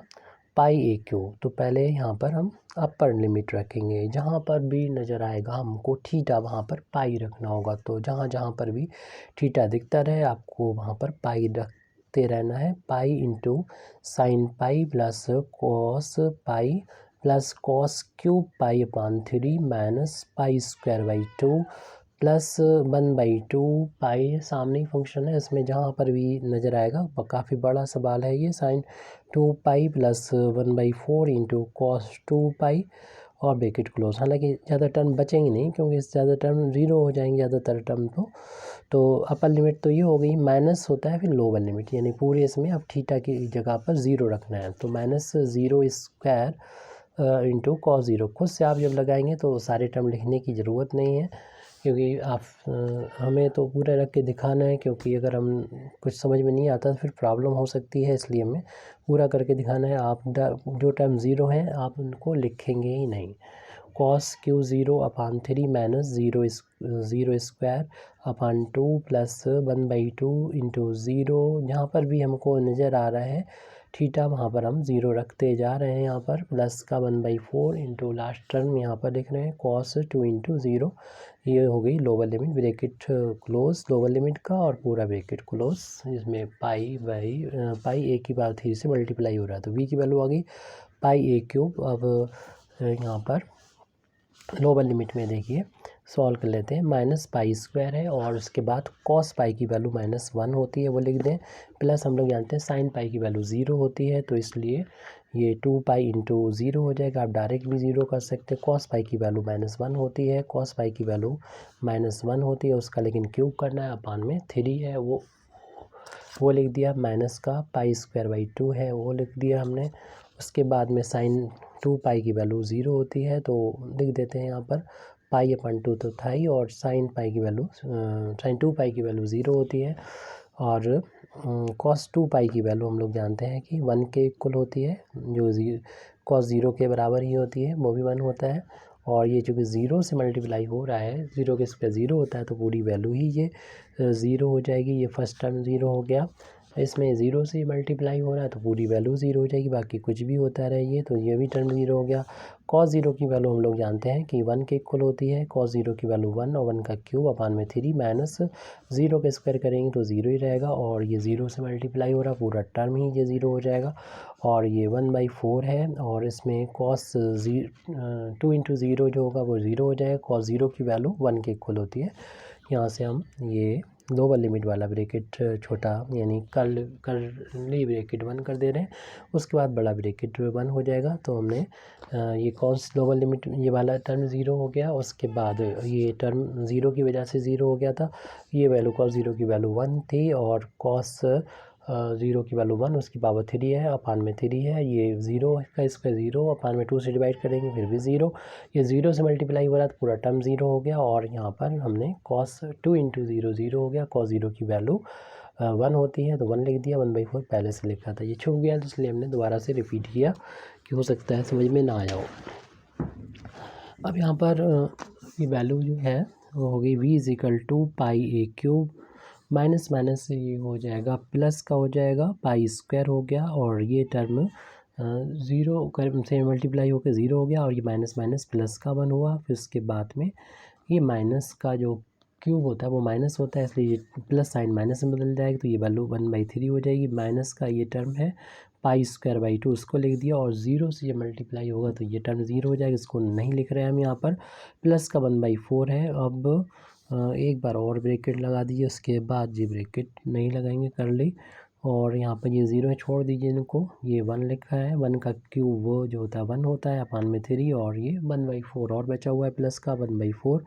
πa³। तो पहले यहाँ पर हम अपर लिमिट रखेंगे, जहाँ पर भी नज़र आएगा हमको थीटा वहाँ पर पाई रखना होगा। तो जहाँ जहाँ पर भी थीटा दिखता रहे आपको वहाँ पर पाई रखते रहना है। Pi into sine pi plus cos pi plus cos cube π/3 minus π²/2 plus 1/2 pi. सामने ही फंक्शन है, इसमें जहाँ पर भी नज़र आएगा, काफ़ी बड़ा सवाल है ये। साइन 2π प्लस 1/4 इंटू कॉस 2π और ब्रैकेट क्लोज। हालांकि ज़्यादा टर्म बचेंगे नहीं क्योंकि ज़्यादा टर्म 0 हो जाएंगे ज़्यादातर टर्म। तो अपर लिमिट तो ये हो गई, माइनस होता है फिर लोअर लिमिट, यानी पूरे इसमें अब थीटा की जगह पर 0 रखना है। तो -0² इंटू कॉस 0। खुद से आप जब लगाएंगे तो सारे टर्म लिखने की ज़रूरत नहीं है, क्योंकि आप हमें तो पूरा रख के दिखाना है, क्योंकि अगर हम कुछ समझ में नहीं आता तो फिर प्रॉब्लम हो सकती है, इसलिए हमें पूरा करके दिखाना है। आप जो टर्म 0 हैं आप उनको लिखेंगे ही नहीं। Cos Q 0/3 minus 0 square upon 2 plus 1/2 into 0। यहाँ पर भी हमको नज़र आ रहा है थीटा, वहाँ पर हम 0 रखते जा रहे हैं। यहाँ पर प्लस का 1/4 इंटू लास्ट टर्म यहाँ पर लिख रहे हैं कॉस 2 इंटू 0। ये हो गई lower limit, bracket close lower limit का और पूरा ब्रैकेट क्लोज। इसमें पाई ए की पावर 3 से मल्टीप्लाई हो रहा है तो v की वैल्यू आ गई पाई ए क्यूब। अब यहाँ पर लोअर लिमिट में देखिए सॉल्व कर लेते हैं। माइनस पाई स्क्वायर है और उसके बाद कॉस पाई की वैल्यू -1 होती है वो लिख दें, प्लस हम लोग जानते हैं साइन पाई की वैल्यू 0 होती है तो इसलिए ये 2 पाई इंटू 0 हो जाएगा। आप डायरेक्ट भी 0 कर सकते हैं। कॉस पाई की वैल्यू -1 होती है, कॉस पाई की वैल्यू -1 होती है उसका लेकिन क्यूब करना है, अपान में 3 है वो लिख दिया। माइनस का पाई स्क्वायर बाई 2 है वो लिख दिया हमने। उसके बाद में साइन 2 पाई की वैल्यू 0 होती है तो लिख देते हैं यहाँ पर पाई अपन 2 तो था ही, और साइन 2 पाई की वैल्यू 0 होती है। और कॉस 2 पाई की वैल्यू हम लोग जानते हैं कि 1 के इक्वल होती है, जो कॉस 0 के बराबर ही होती है, वो भी 1 होता है। और ये चूँकि 0 से मल्टीप्लाई हो रहा है, 0 के स्क्वायर 0 होता है तो पूरी वैल्यू ही ये 0 हो जाएगी। ये फर्स्ट टर्म 0 हो गया, इसमें 0 से मल्टीप्लाई हो रहा है तो पूरी वैल्यू 0 हो जाएगी, बाकी कुछ भी होता रहिए तो ये भी टर्म 0 हो गया। कॉस 0 की वैल्यू हम लोग जानते हैं कि 1 के इक्वल होती है, कॉस 0 की वैल्यू 1 और 1 का क्यूब अपान में 3 माइनस 0 का स्क्वायर करेंगे तो 0 ही रहेगा, और ये 0 से मल्टीप्लाई हो रहा पूरा टर्म ही ये 0 हो जाएगा। और ये 1/4 है और इसमें कॉस 2 इंटू 0 जो होगा वो 0 हो जाएगा। कॉस 0 की वैल्यू 1 के इक्वल होती है। यहाँ से हम ये लोअर लिमिट वाला ब्रैकेट छोटा यानी कर्ली ब्रैकेट 1 कर दे रहे हैं, उसके बाद बड़ा ब्रैकेट 1 हो जाएगा। तो हमने ये कॉस लोअर लिमिट ये वाला टर्म 0 हो गया, उसके बाद ये टर्म 0 की वजह से 0 हो गया था। ये वैल्यू कॉस 0 की वैल्यू 1 थी और कॉस 0 की वैल्यू 1 उसकी पावर 3 है, अपान में 3 है। ये 0 का स्क्वायर 0 अपान में 2 से डिवाइड करेंगे फिर भी 0। ये 0 से मल्टीप्लाई हो रहा तो पूरा टर्म 0 हो गया। और यहाँ पर हमने कॉस 2 इंटू 0 0 हो गया। कॉस 0 की वैल्यू 1 होती है तो 1 लिख दिया, 1/4 पहले से लिखा था, ये छूट गया तो इसलिए हमने दोबारा से रिपीट किया कि हो सकता है समझ में ना आया हो। अब यहाँ पर ये वैल्यू जो है वो हो गई v = पाई ए क्यूब, माइनस माइनस से ये हो जाएगा प्लस का हो जाएगा, पाई स्क्वायर हो गया और ये टर्म 0 से मल्टीप्लाई होकर 0 हो गया और ये माइनस माइनस प्लस का 1 हुआ। फिर उसके बाद में ये माइनस का जो क्यूब होता है वो माइनस होता है, इसलिए ये प्लस साइन माइनस में बदल जाएगा तो ये वैल्यू 1/3 हो जाएगी। माइनस का ये टर्म है पाई स्क्वायर बाई 2 उसको लिख दिया, और 0 से ये मल्टीप्लाई होगा तो ये टर्म 0 हो जाएगा, इसको नहीं लिख रहे हैं हम यहाँ पर। प्लस का 1/4 है। अब एक बार और ब्रैकेट लगा दीजिए, उसके बाद ये ब्रैकेट नहीं लगाएंगे कर ली, और यहाँ पर ये 0 छोड़ दीजिए इनको, ये 1 लिखा है। 1 का क्यूब वो जो होता है 1 होता है अपान में 3, और ये 1/4 और बचा हुआ है प्लस का 1/4।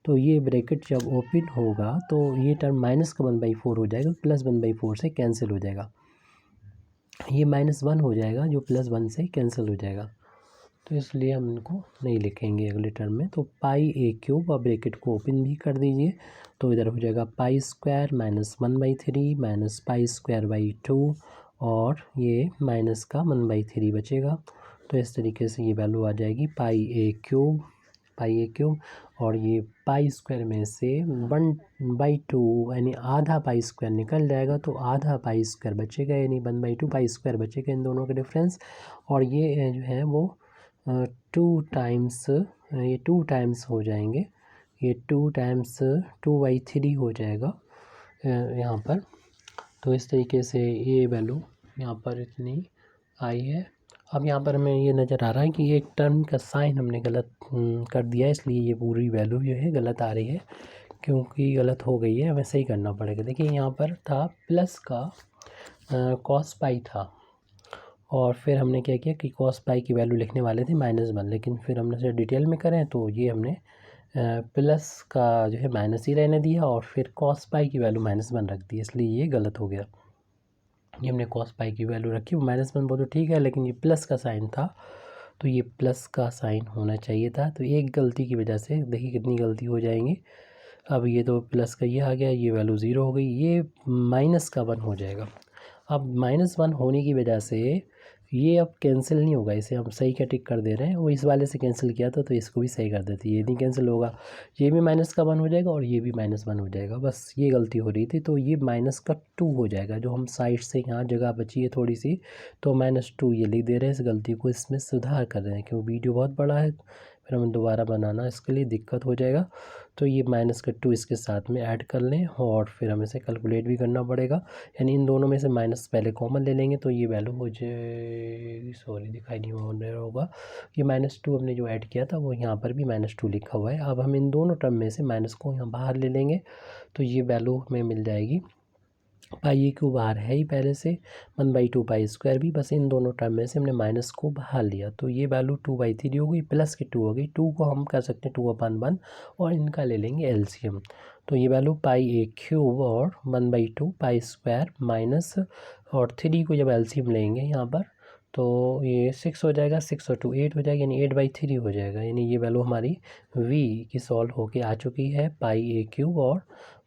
तो ये ब्रैकेट जब ओपन होगा तो ये टर्म माइनस का 1/4 हो जाएगा, प्लस 1/4 से कैंसिल हो जाएगा, ये -1 हो जाएगा जो +1 से कैंसिल हो जाएगा, तो इसलिए हम इनको नहीं लिखेंगे अगले टर्म में। तो पाई ए क्यूब, अब ब्रैकेट को ओपन भी कर दीजिए तो इधर हो जाएगा pi square -1/3 minus pi square by 2, और ये माइनस का 1/3 बचेगा। तो इस तरीके से ये वैल्यू आ जाएगी पाई ए क्यूब, और ये पाई स्क्वायर में से 1/2 यानी आधा पाई स्क्वायर निकल जाएगा तो आधा पाई स्क्वायर बचेगा, यानी 1/2 पाई स्क्वायर बचेगा इन दोनों का डिफरेंस। और ये जो है वो 2 टाइम्स हो जाएंगे, ये 2 टाइम्स 2/3 हो जाएगा यहाँ पर। तो इस तरीके से ये वैल्यू यहाँ पर इतनी आई है। अब यहाँ पर हमें ये नज़र आ रहा है कि एक टर्म का साइन हमने गलत कर दिया, इसलिए ये पूरी वैल्यू जो है गलत आ रही है, क्योंकि गलत हो गई है, हमें सही करना पड़ेगा। देखिए यहाँ पर था प्लस का कॉस पाई था, और फिर हमने क्या किया कि कॉस पाई की वैल्यू लिखने वाले थे -1, लेकिन फिर हमने से डिटेल में करें तो ये हमने प्लस का जो है माइनस ही रहने दिया, और फिर कॉस पाई की वैल्यू -1 रख दी, इसलिए ये गलत हो गया। ये हमने कॉस पाई की वैल्यू रखी, वो -1 बहुत तो ठीक है, लेकिन ये प्लस का साइन था तो ये प्लस का साइन होना चाहिए था। तो एक गलती की वजह से देखिए कितनी गलती हो जाएंगी। अब ये तो प्लस का ये आ गया, ये वैल्यू 0 हो गई, ये माइनस का 1 हो जाएगा। अब -1 होने की वजह से ये अब कैंसिल नहीं होगा, इसे हम सही क्या टिक कर दे रहे हैं। वो इस वाले से कैंसिल किया था तो इसको भी सही कर देते, ये नहीं कैंसिल होगा, ये भी -1 हो जाएगा और ये भी -1 हो जाएगा। बस ये गलती हो रही थी, तो ये -2 हो जाएगा। जो हम साइड से यहाँ जगह बची है थोड़ी सी, तो -2 ये लिख दे रहे हैं। इस गलती को इसमें सुधार कर रहे हैं, क्योंकि वीडियो बहुत बड़ा है, फिर हमें दोबारा बनाना इसके लिए दिक्कत हो जाएगा। तो ये -2 इसके साथ में ऐड कर लें और फिर हमें इसे कैलकुलेट भी करना पड़ेगा। यानी इन दोनों में से माइनस पहले कॉमन ले लेंगे तो ये वैल्यू हो जाएगी, सॉरी दिखाई नहीं हो रहा होगा, ये -2 हमने जो ऐड किया था वो यहाँ पर भी -2 लिखा हुआ है। अब हम इन दोनों टर्म में से माइनस को यहाँ बाहर ले लेंगे तो ये वैल्यू हमें मिल जाएगी। पाई ए क्यू बाहर है ही पहले से, 1/2 पाई स्क्वायर भी, बस इन दोनों टर्म में से हमने माइनस को बाहर लिया तो ये वैल्यू 2/3 हो गई, प्लस की 2 हो गई। 2 को हम कर सकते हैं 2/1 और इनका ले लेंगे एलसीएम। तो ये वैल्यू पाई ए क्यूब और 1/2 पाई स्क्वायर माइनस, और 3 को जब एलसीएम लेंगे यहाँ पर तो ये 6 हो जाएगा, 6 और 2 8 हो जाएगा, यानी 8/3 हो जाएगा। यानी ये वैल्यू हमारी v की सॉल्व होके आ चुकी है, पाई ए क्यूब और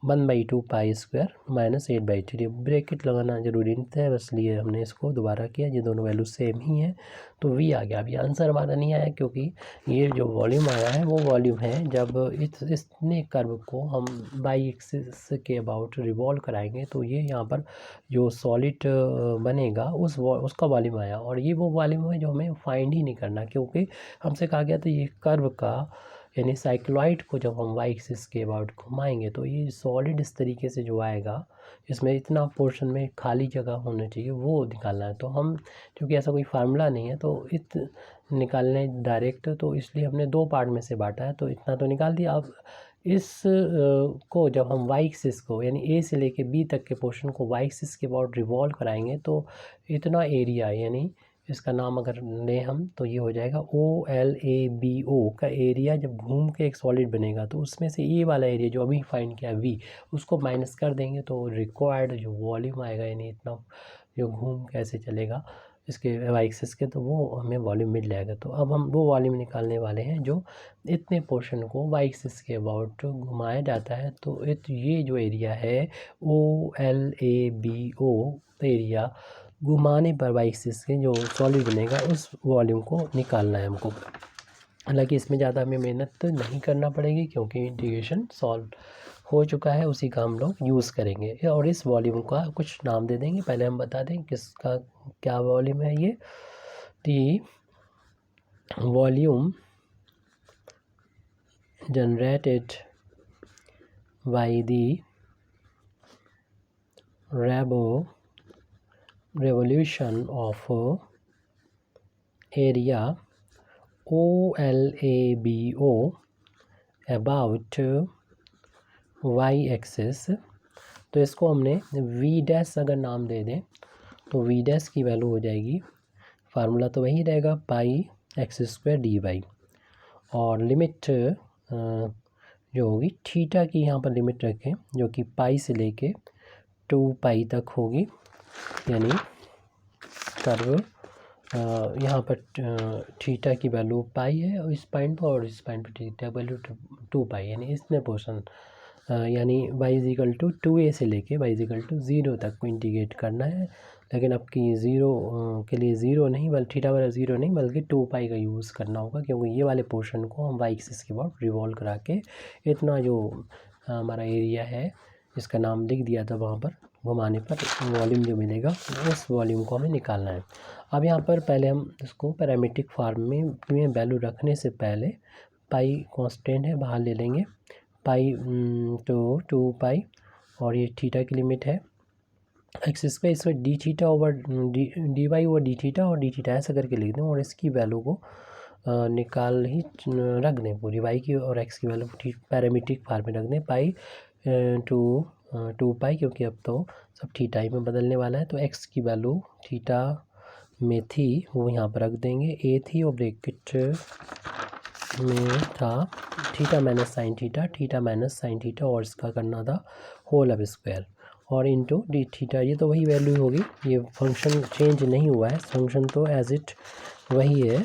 1/2 पाई स्क्वायर माइनस 8/3। ब्रैकेट लगाना जरूरी नहीं था, बस लिए हमने इसको दोबारा किया, ये दोनों वैल्यू सेम ही हैं तो v आ गया। अभी आंसर हमारा नहीं आया क्योंकि ये जो वॉल्यूम आया है वो वॉल्यूम है जब इतने कर्व को हम बाई एक्सिस के अबाउट रिवॉल्व कराएंगे तो ये यहाँ पर जो सॉलिड बनेगा उसका वॉल्यूम आया, और ये वो वॉल्यूम है जो हमें फाइंड ही नहीं करना, क्योंकि हमसे कहा गया था ये कर्व का यानी साइक्लॉइड को जब हम वाई एक्सिस के अबाउट घुमाएंगे तो ये सॉलिड इस तरीके से जो आएगा, इसमें इतना पोर्शन में खाली जगह होना चाहिए वो निकालना है। तो हम क्योंकि ऐसा कोई फार्मूला नहीं है तो निकालने डायरेक्ट, तो इसलिए हमने 2 पार्ट में से बांटा है, तो इतना तो निकाल दिया। अब इस को जब हम वाई एक्सिस को यानी ए से लेके बी तक के पोर्शन को वाई एक्सिस के अबाउट रिवॉल्व कराएंगे तो इतना एरिया, यानी इसका नाम अगर लें हम तो ये हो जाएगा OLABO का एरिया। जब घूम के एक सॉलिड बनेगा तो उसमें से ये वाला एरिया जो अभी फाइंड किया V उसको माइनस कर देंगे तो रिक्वायर्ड जो वॉल्यूम आएगा, यानी इतना जो घूम कैसे चलेगा इसके वाई एक्सिस के, तो वो हमें वॉल्यूम मिल जाएगा। तो अब हम वो वॉल्यूम निकालने वाले हैं जो इतने पोर्शन को वाई एक्सिस के अबाउट घुमाया जाता है। तो ये जो एरिया है OLABO एरिया घुमाने पर वाई एक्सिस के जो सॉलिड बनेगा उस वॉल्यूम को निकालना है हमको। हालांकि इसमें ज़्यादा हमें मेहनत नहीं करना पड़ेगी क्योंकि इंटीग्रेशन सॉल्व हो चुका है, उसी का हम लोग यूज़ करेंगे। और इस वॉल्यूम का कुछ नाम दे देंगे, पहले हम बता दें किसका क्या वॉल्यूम है। ये the volume generated by the revolution of area OLABO about y axis। तो इसको हमने v' अगर नाम दे दें तो v' की वैल्यू हो जाएगी, फार्मूला तो वही रहेगा, पाई x² dy, और लिमिट जो होगी थीटा की यहाँ पर लिमिट रखें जो कि पाई से लेके 2 पाई तक होगी। यानी कर्व यहाँ पर थीटा की वैल्यू पाई है और इस पॉइंट पर, और इस पॉइंट पर थीटा वैल्यू 2 पाई, यानी इसमें पोर्शन यानी y 2a से लेके y 0 तक को इंटीग्रेट करना है। लेकिन अब की 0 के लिए 0 नहीं बल्कि थीटा वाला 0 नहीं बल्कि 2 पाई का यूज़ करना होगा, क्योंकि ये वाले पोर्शन को हम वाई एक्सिस के बाद रिवॉल्व करा के इतना जो हमारा एरिया है इसका नाम लिख दिया था वहाँ पर, घुमाने पर वॉल्यूम जो मिलेगा उस वॉल्यूम को हमें निकालना है। अब यहाँ पर पहले हम इसको पैरामीट्रिक फॉर्म में वैल्यू रखने से पहले पाई कांस्टेंट है बाहर ले लेंगे, पाई तो 2 पाई और ये थीटा की लिमिट है एक्सिस पे, इसमें d theta over d y over d theta और डी थीटा ऐसा करके लिख दें और इसकी वैल्यू को निकाल ही रख दें पूरी, वाई की और एक्स की वैल्यू पैरामीट्रिक फॉर्म में रख दें, पाई 2 पाई, क्योंकि अब तो सब थीटा ही में बदलने वाला है। तो एक्स की वैल्यू थीटा में थी वो यहाँ पर रख देंगे, ए थी और ब्रैकेट में था theta minus sine theta, theta minus sine theta, और इसका करना था होल अब स्क्वायर और इनटू डी थीटा। ये तो वही वैल्यू होगी, ये फंक्शन चेंज नहीं हुआ है, फंक्शन तो एज इट वही है,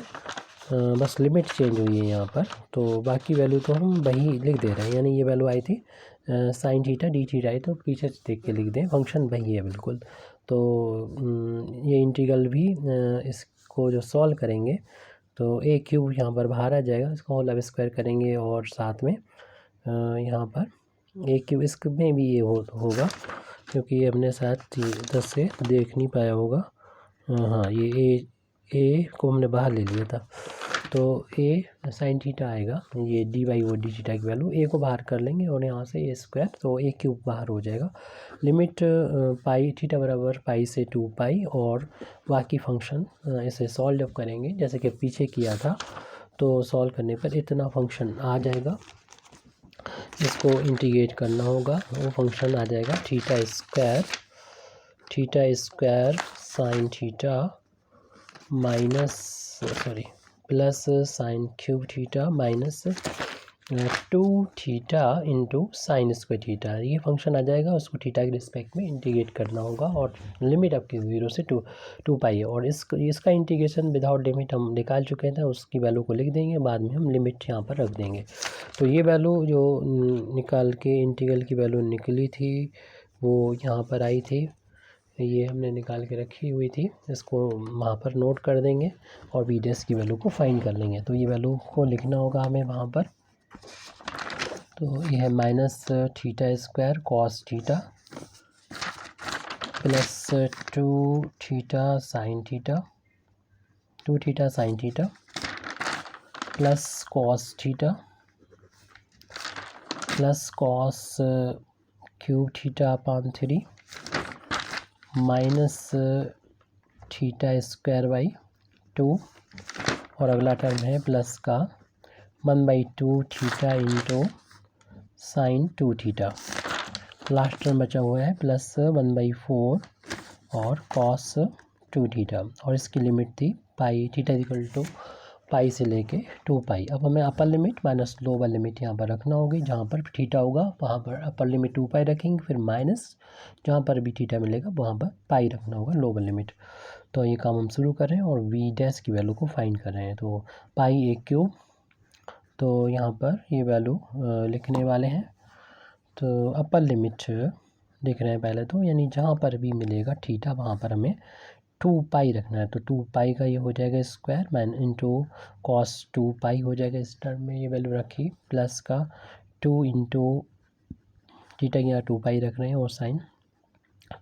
बस लिमिट चेंज हुई है यहाँ पर। तो बाकी वैल्यू तो हम वही लिख दे रहे हैं, यानी ये वैल्यू आई थी साइन थीटा डी थीटा है, तो पीछे से देख के लिख दें, फंक्शन वही है बिल्कुल। तो ये इंटीग्रल भी इसको जो सॉल्व करेंगे तो ए क्यूब यहाँ पर बाहर आ जाएगा, इसको होल स्क्वायर करेंगे और साथ में यहाँ पर ए क्यूब, इसमें भी ये होगा क्योंकि ये हमने शायद 10 से देख नहीं पाया होगा। हाँ, ये ए को हमने बाहर ले लिया था, तो ए साइन थीटा आएगा, ये d by o d theta की वैल्यू, ए को बाहर कर लेंगे और यहाँ से ए स्क्वायर, तो ए क्यूब बाहर हो जाएगा। लिमिट पाई थीटा बराबर पाई से 2 पाई, और बाकी फंक्शन इसे सॉल्व जब करेंगे जैसे कि पीछे किया था, तो सॉल्व करने पर इतना फंक्शन आ जाएगा। इसको इंटीग्रेट करना होगा, वो फंक्शन आ जाएगा theta square sine theta plus sine cube theta minus 2 theta into sine square theta, ये फंक्शन आ जाएगा। उसको थीटा के रिस्पेक्ट में इंटीग्रेट करना होगा, और लिमिट आपकी 0 से 2 पाई है, और इसका इंटीग्रेशन विदाउट लिमिट हम निकाल चुके थे, उसकी वैल्यू को लिख देंगे, बाद में हम लिमिट यहाँ पर रख देंगे। तो ये वैल्यू जो निकाल के इंटीग्रल की वैल्यू निकली थी वो यहाँ पर आई थी, ये हमने निकाल के रखी हुई थी, इसको वहाँ पर नोट कर देंगे और बी डैश की वैल्यू को फाइंड कर लेंगे। तो ये वैल्यू को लिखना होगा हमें वहाँ पर, तो ये है minus theta square cos theta plus 2 theta sine theta plus cos theta plus cos cube theta upon 3 minus theta square by 2, और अगला टर्म है प्लस का 1/2 theta into sine 2 theta, last term बचा हुआ है प्लस 1/4 और कॉस 2 थीटा, और इसकी लिमिट थी पाई, थीटा इक्वल टू पाई से लेके 2 पाई। अब हमें upper limit minus lower limit यहाँ पर रखना होगी, जहाँ पर थीटा होगा वहाँ पर अपर लिमिट 2 पाई रखेंगे, फिर माइनस जहाँ पर भी थीटा मिलेगा वहाँ पर पाई रखना होगा लोअर लिमिट। तो ये काम हम शुरू कर रहे हैं और वी डैश की वैल्यू को फाइंड कर रहे हैं। तो पाई ए क्यूब, तो यहाँ पर ये वैल्यू लिखने वाले हैं, तो अपर लिमिट लिख रहे हैं पहले तो, यानी जहाँ पर भी मिलेगा थीटा वहाँ पर हमें 2 पाई रखना है, तो 2 पाई का ये हो जाएगा स्क्वायर मैन इंटू कॉस 2 पाई हो जाएगा, इस टर्म में ये वैल्यू रखी, प्लस का 2 इंटू थीटा की यहाँ 2 पाई रख रहे हैं, और साइन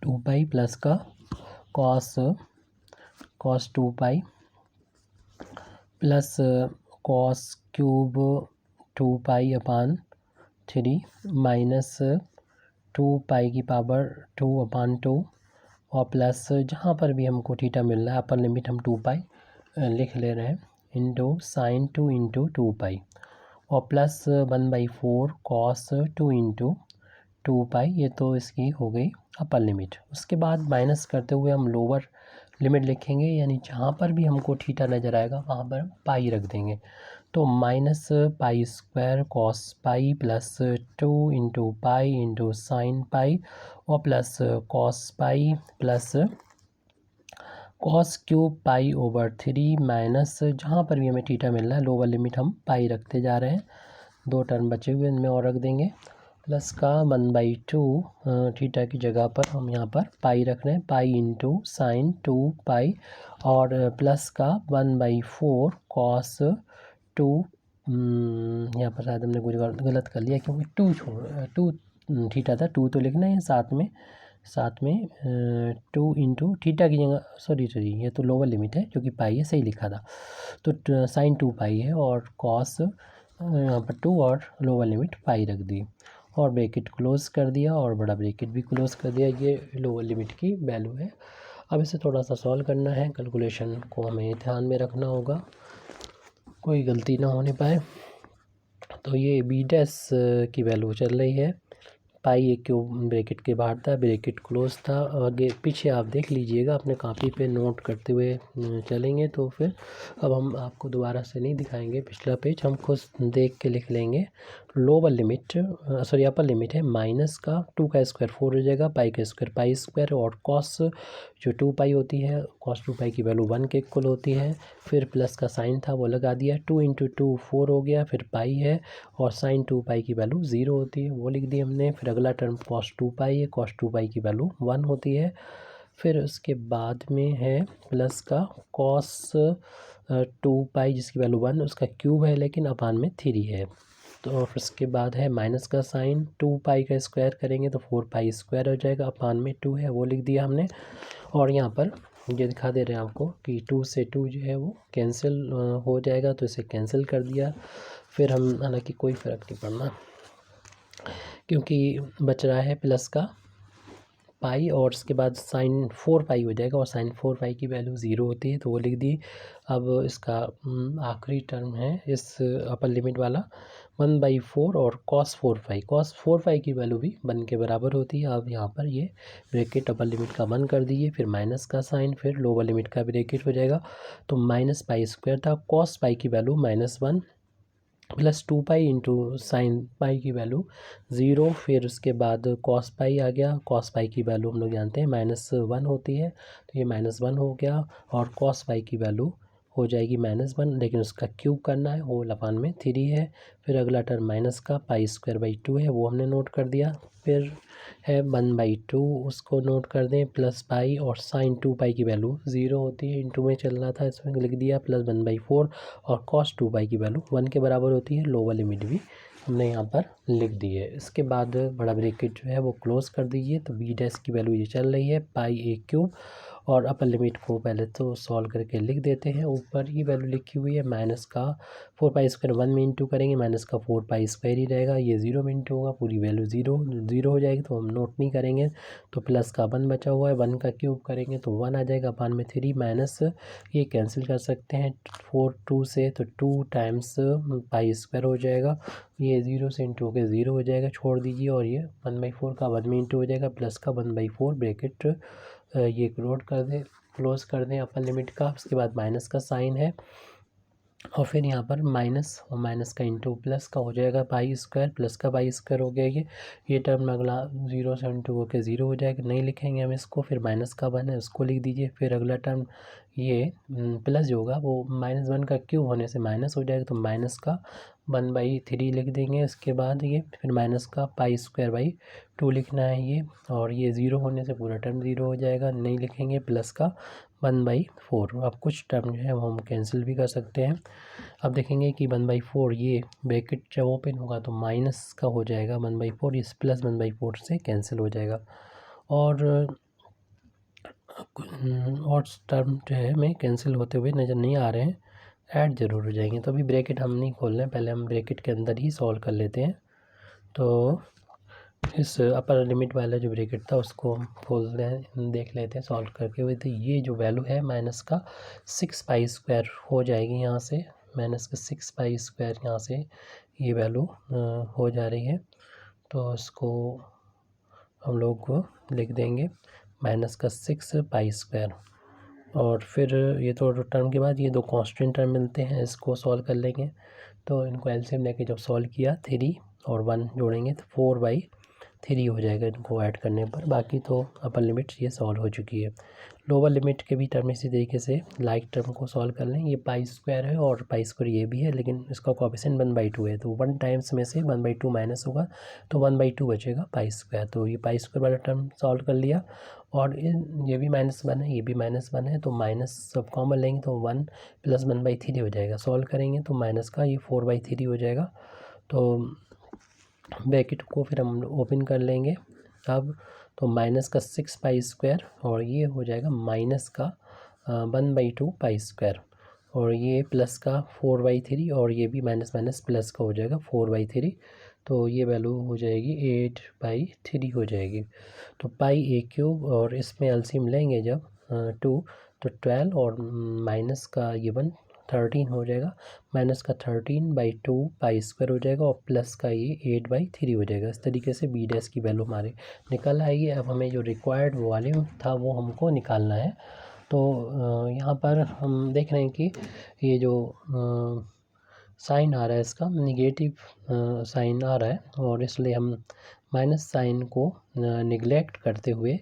2 पाई प्लस का कॉस 2 पाई प्लस कॉस क्यूब 2 पाई अपान 3 माइनस 2 पाई की पावर 2 अपान 2, और प्लस जहाँ पर भी हमको थीटा मिल रहा है अपर लिमिट हम 2 पाई लिख ले रहे हैं, इंटू साइन 2 इंटू 2 पाई, और प्लस 1/4 कॉस 2 इंटू 2 पाई, ये तो इसकी हो गई अपर लिमिट। उसके बाद माइनस करते हुए हम लोअर लिमिट लिखेंगे, यानी जहाँ पर भी हमको थीटा नज़र आएगा वहाँ पर पाई रख देंगे। तो minus pi square cos pi plus 2 into pi into sine pi, और plus cos pi plus cos cube pi over 3 minus जहाँ पर भी हमें थीटा मिल रहा है लोअर लिमिट हम पाई रखते जा रहे हैं, 2 टर्म बचे हुए इनमें और रख देंगे, प्लस का 1/2 थीटा की जगह पर हम यहाँ पर पाई रख रहे हैं, पाई इंटू साइन 2 पाई, और प्लस का 1/4 कॉस 2, यहाँ पर शायद हमने कुछ गलत कर लिया क्योंकि 2 थीटा था, 2 तो लिखना है साथ में 2 इंटू थीटा की जगह, सॉरी ये तो लोअर लिमिट है जो कि पाई है, सही लिखा था, तो साइन 2 पाई है, और कॉस यहाँ पर 2 और लोअर लिमिट पाई रख दी, और ब्रैकेट क्लोज कर दिया और बड़ा ब्रैकेट भी क्लोज कर दिया, ये लोअर लिमिट की वैल्यू है। अब इसे थोड़ा सा सॉल्व करना है, कैलकुलेशन को हमें ध्यान में रखना होगा, कोई गलती ना होने पाए। तो ये बी डैश की वैल्यू चल रही है, पाई ए क्यूब ब्रैकेट के बाहर था, ब्रैकेट क्लोज था, आगे पीछे आप देख लीजिएगा अपने कॉपी पे नोट करते हुए चलेंगे, तो फिर अब हम आपको दोबारा से नहीं दिखाएंगे, पिछला पेज हम खुद देख के लिख लेंगे, lower limit sorry upper limit है माइनस का 2 का स्क्वायर 4 हो जाएगा, पाई का स्क्वायर पाई स्क्वायर, और कॉस जो 2 पाई होती है कॉस 2 पाई की वैल्यू 1 के इक्वल होती है। फिर प्लस का साइन था वो लगा दिया, 2 इंटू 2 4 हो गया, फिर पाई है और साइन 2 पाई की वैल्यू 0 होती है वो लिख दी हमने। फिर अगला टर्म कॉस 2 पाई है, कॉस 2 पाई की वैल्यू 1 होती है। फिर उसके बाद में है प्लस का कॉस 2 पाई जिसकी वैल्यू 1 उसका क्यूब है लेकिन अपान में 3 है। तो उसके बाद है माइनस का साइन 2 पाई का स्क्वायर करेंगे तो 4 पाई स्क्वायर हो जाएगा, अपान में 2 है वो लिख दिया हमने। और यहाँ पर ये दिखा दे रहे हैं आपको कि 2 से 2 जो है वो कैंसिल हो जाएगा, तो इसे कैंसिल कर दिया। फिर हम हालांकि कोई फ़र्क नहीं पड़ना क्योंकि बच रहा है प्लस का पाई और उसके बाद साइन 4 पाई हो जाएगा, और साइन 4 पाई की वैल्यू 0 होती है तो वो लिख दी। अब इसका आखिरी टर्म है इस अपर लिमिट वाला 1/4 और कॉस 4 पाई की वैल्यू भी 1 के बराबर होती है। अब यहाँ पर ये ब्रैकेट अपर लिमिट का 1 कर दीजिए, फिर माइनस का साइन, फिर लोअर लिमिट का ब्रैकेट हो जाएगा। तो माइनस पाई स्क्वायर था, कॉस पाई की वैल्यू -1 प्लस 2 पाई इंटू साइन पाई की वैल्यू 0। फिर उसके बाद कॉस पाई आ गया, कॉस पाई की वैल्यू हम लोग जानते हैं -1 होती है तो ये -1 हो गया, और कॉस पाई की वैल्यू हो जाएगी -1 लेकिन उसका क्यूब करना है वो अपान में 3 है। फिर अगला टर्म माइनस का पाई स्क्वायर बाई 2 है वो हमने नोट कर दिया। फिर है 1/2 उसको नोट कर दें, प्लस पाई और साइन 2 पाई की वैल्यू 0 होती है, इंटू में चल रहा था इसमें लिख दिया, प्लस 1/4 और कॉस 2 पाई की वैल्यू 1 के बराबर होती है। लोअर लिमिट भी हमने यहाँ पर लिख दी है। इसके बाद बड़ा ब्रैकेट जो है वो क्लोज कर दीजिए। तो बी डैश की वैल्यू ये चल रही है पाई ए क्यूब, और अपर लिमिट को पहले तो सॉल्व करके लिख देते हैं। ऊपर ही वैल्यू लिखी हुई है माइनस का 4 पाई स्क्वायर 1 में इंटू करेंगे, माइनस का 4 पाई स्क्वायर ही रहेगा, ये 0 में इंटू होगा, पूरी वैल्यू 0 हो जाएगी तो हम नोट नहीं करेंगे। तो प्लस का 1 बचा हुआ है, 1 का क्यूब करेंगे तो 1 आ जाएगा, अपान में 3 माइनस ये कैंसिल कर सकते हैं 4 2 से, तो 2 टाइम्स पाई स्क्वायर हो जाएगा, ये 0 से इंटू होकर 0 हो जाएगा, छोड़ दीजिए, और ये 1/4 का 1 में इंटू हो जाएगा, प्लस का 1/4 ब्रैकेट ये क्लोज कर दें अपर लिमिट का। उसके बाद माइनस का साइन है और फिर यहाँ पर माइनस और माइनस का इंटू प्लस का हो जाएगा पाई स्क्वायर, प्लस का पाई स्क्वायर हो गया ये टर्म अगला 0 से इंटू होकर 0 हो जाएगा, नहीं लिखेंगे हम इसको। फिर माइनस का 1 है उसको लिख दीजिए। फिर अगला टर्म ये प्लस जो होगा वो -1 का क्यूब होने से माइनस हो जाएगा, तो माइनस का 1/3 लिख देंगे। इसके बाद ये फिर माइनस का पाई स्क्वायर बाई 2 लिखना है ये, और ये 0 होने से पूरा टर्म 0 हो जाएगा, नहीं लिखेंगे। प्लस का 1/4। अब कुछ टर्म जो है वो हम कैंसिल भी कर सकते हैं। अब देखेंगे कि 1/4 ये ब्रैकेट जब ओपन होगा तो माइनस का हो जाएगा 1/4, इस प्लस 1/4 से कैंसिल हो जाएगा। और टर्म जो है हमें कैंसिल होते हुए नज़र नहीं आ रहे हैं, ऐड ज़रूर हो जाएंगे। तो अभी ब्रैकेट हम नहीं खोल रहे हैं, पहले हम ब्रैकेट के अंदर ही सॉल्व कर लेते हैं। तो इस अपर लिमिट वाला जो ब्रैकेट था उसको हम खोल रहे देख लेते हैं सॉल्व करके हुए। तो ये जो वैल्यू है माइनस का 6 पाई स्क्वायर हो जाएगी यहाँ से, माइनस का 6 पाई स्क्वायर यहाँ से ये वैल्यू हो जा रही है। तो इसको हम लोग लिख देंगे माइनस का 6 पाई स्क्वायर। और फिर ये तो टर्म के बाद ये दो कांस्टेंट टर्म मिलते हैं, इसको सॉल्व कर लेंगे। तो इनको एलसीएम लेके जब सॉल्व किया 3 और 1 जोड़ेंगे तो 4/3 हो जाएगा इनको ऐड करने पर। बाकी तो अपर लिमिट ये सॉल्व हो चुकी है। लोअर लिमिट के भी टर्म इसी तरीके से लाइक टर्म को सॉल्व कर लें। ये पाई स्क्वायर है और पाई स्क्वायर ये भी है, लेकिन इसका कोएफिशिएंट 1/2 है, तो 1 टाइम्स में से 1/2 माइनस होगा तो 1/2 बचेगा पाई स्क्वायर। तो ये पाई स्क्वायर वाला टर्म सॉल्व कर लिया। और ये भी -1 है, ये भी -1 है, तो माइनस सब कॉमन लेंगे तो 1 प्लस 1/3 हो जाएगा। सॉल्व करेंगे तो माइनस का ये 4/3 हो जाएगा। तो ब्रैकेट को फिर हम ओपन कर लेंगे अब। तो माइनस का 6 पाई स्क्वायर और ये हो जाएगा माइनस का 1/2 पाई स्क्वायर, और ये प्लस का 4/3, और ये भी माइनस माइनस प्लस का हो जाएगा 4/3। तो ये वैल्यू हो जाएगी 8/3 हो जाएगी। तो पाई ए क्यूब, और इसमें एलसीएम लेंगे जब 2 तो 12, और माइनस का ये 1 13 हो जाएगा, माइनस का 13/2 पाई स्क्वायर हो जाएगा, और प्लस का ये 8/3 हो जाएगा। इस तरीके से बी डैश की वैल्यू हमारे निकल आएगी। अब हमें जो रिक्वायर्ड वॉल्यूम था वो हमको निकालना है। तो यहाँ पर हम देख रहे हैं कि ये जो साइन आ रहा है इसका, निगेटिव साइन आ रहा है, और इसलिए हम माइनस साइन को निगलेक्ट करते हुए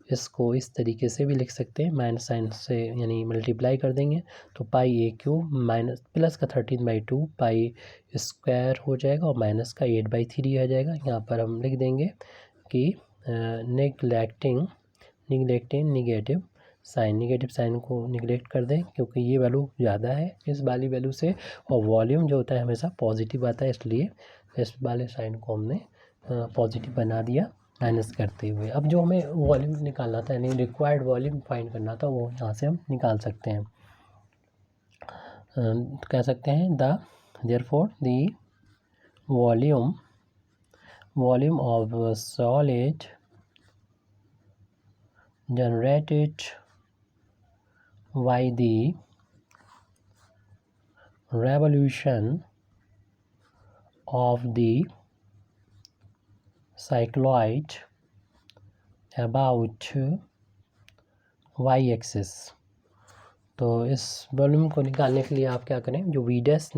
इसको इस तरीके से भी लिख सकते हैं, माइनस साइन से यानी मल्टीप्लाई कर देंगे तो पाई ए क्यूब माइनस प्लस का 13/2 पाई स्क्वायर हो जाएगा और माइनस का 8/3 आ जाएगा। यहाँ पर हम लिख देंगे कि निगलेक्टिंग निगेटिव साइन को निगलेक्ट कर दें क्योंकि ये वैल्यू ज़्यादा है इस वाली वैल्यू से, और वॉल्यूम जो होता है हमेशा पॉजिटिव आता है, इसलिए इस वाले साइन को हमने पॉजिटिव बना दिया माइनस करते हुए। अब जो हमें वॉल्यूम निकालना था यानी रिक्वायर्ड वॉल्यूम फाइंड करना था वो यहाँ से हम निकाल सकते हैं। कह सकते हैं therefore the volume of solid generated by the revolution of the cycloid about y-axis। तो इस वॉल्यूम को निकालने के लिए आप क्या करें, जो वी डैश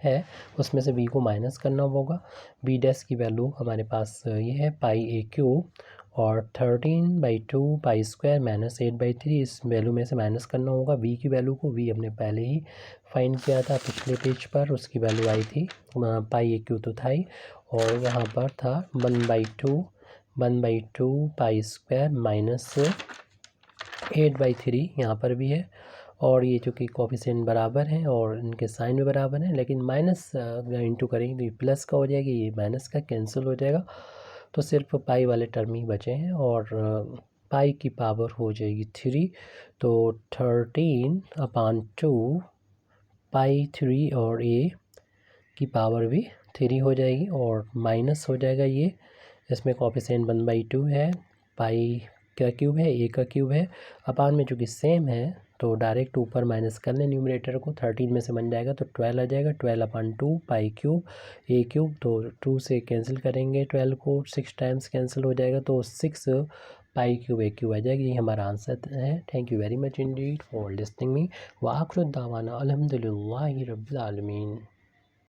है उसमें से वी को माइनस करना होगा। वी डैश की वैल्यू हमारे पास ये है पाई ए क्यूब, और 13/2 पाई स्क्वायर माइनस 8/3 इस वैल्यू में से माइनस करना होगा वी की वैल्यू को। वी हमने पहले ही फाइंड किया था पिछले पेज पर, उसकी वैल्यू आई थी पाई ए क्यूब तो था ही, और यहाँ पर था 1/2 पाई स्क्वायर माइनस 8/3 यहाँ पर भी है, और ये चूँकि कोफिशिएंट बराबर हैं और इनके साइन भी बराबर हैं, लेकिन माइनस इंटू करेंगे तो ये प्लस का हो जाएगा, ये माइनस का कैंसिल हो जाएगा, तो सिर्फ पाई वाले टर्म ही बचे हैं, और पाई की पावर हो जाएगी 3, तो 13/2 पाई 3 और ए की पावर भी 3 हो जाएगी, और माइनस हो जाएगा ये, इसमें कोफिशिएंट 1/2 है, पाई का क्यूब है, ए का क्यूब है, अपान में चूँकि सेम है तो डायरेक्ट ऊपर माइनस कर लें न्यूमरेटर को, 13 में से बन जाएगा तो 12 आ जाएगा, 12/2 पाई क्यूब ए क्यूब, तो 2 से कैंसिल करेंगे 12 को, 6 टाइम्स कैंसिल हो जाएगा तो 6 पाई क्यूब ए क्यूब आ जाएगी। ये हमारा आंसर है। Thank you very much Indeed for listening me. व आखिर दावाना अल्हम्दुलिल्लाहि रब्बिल आलमीन।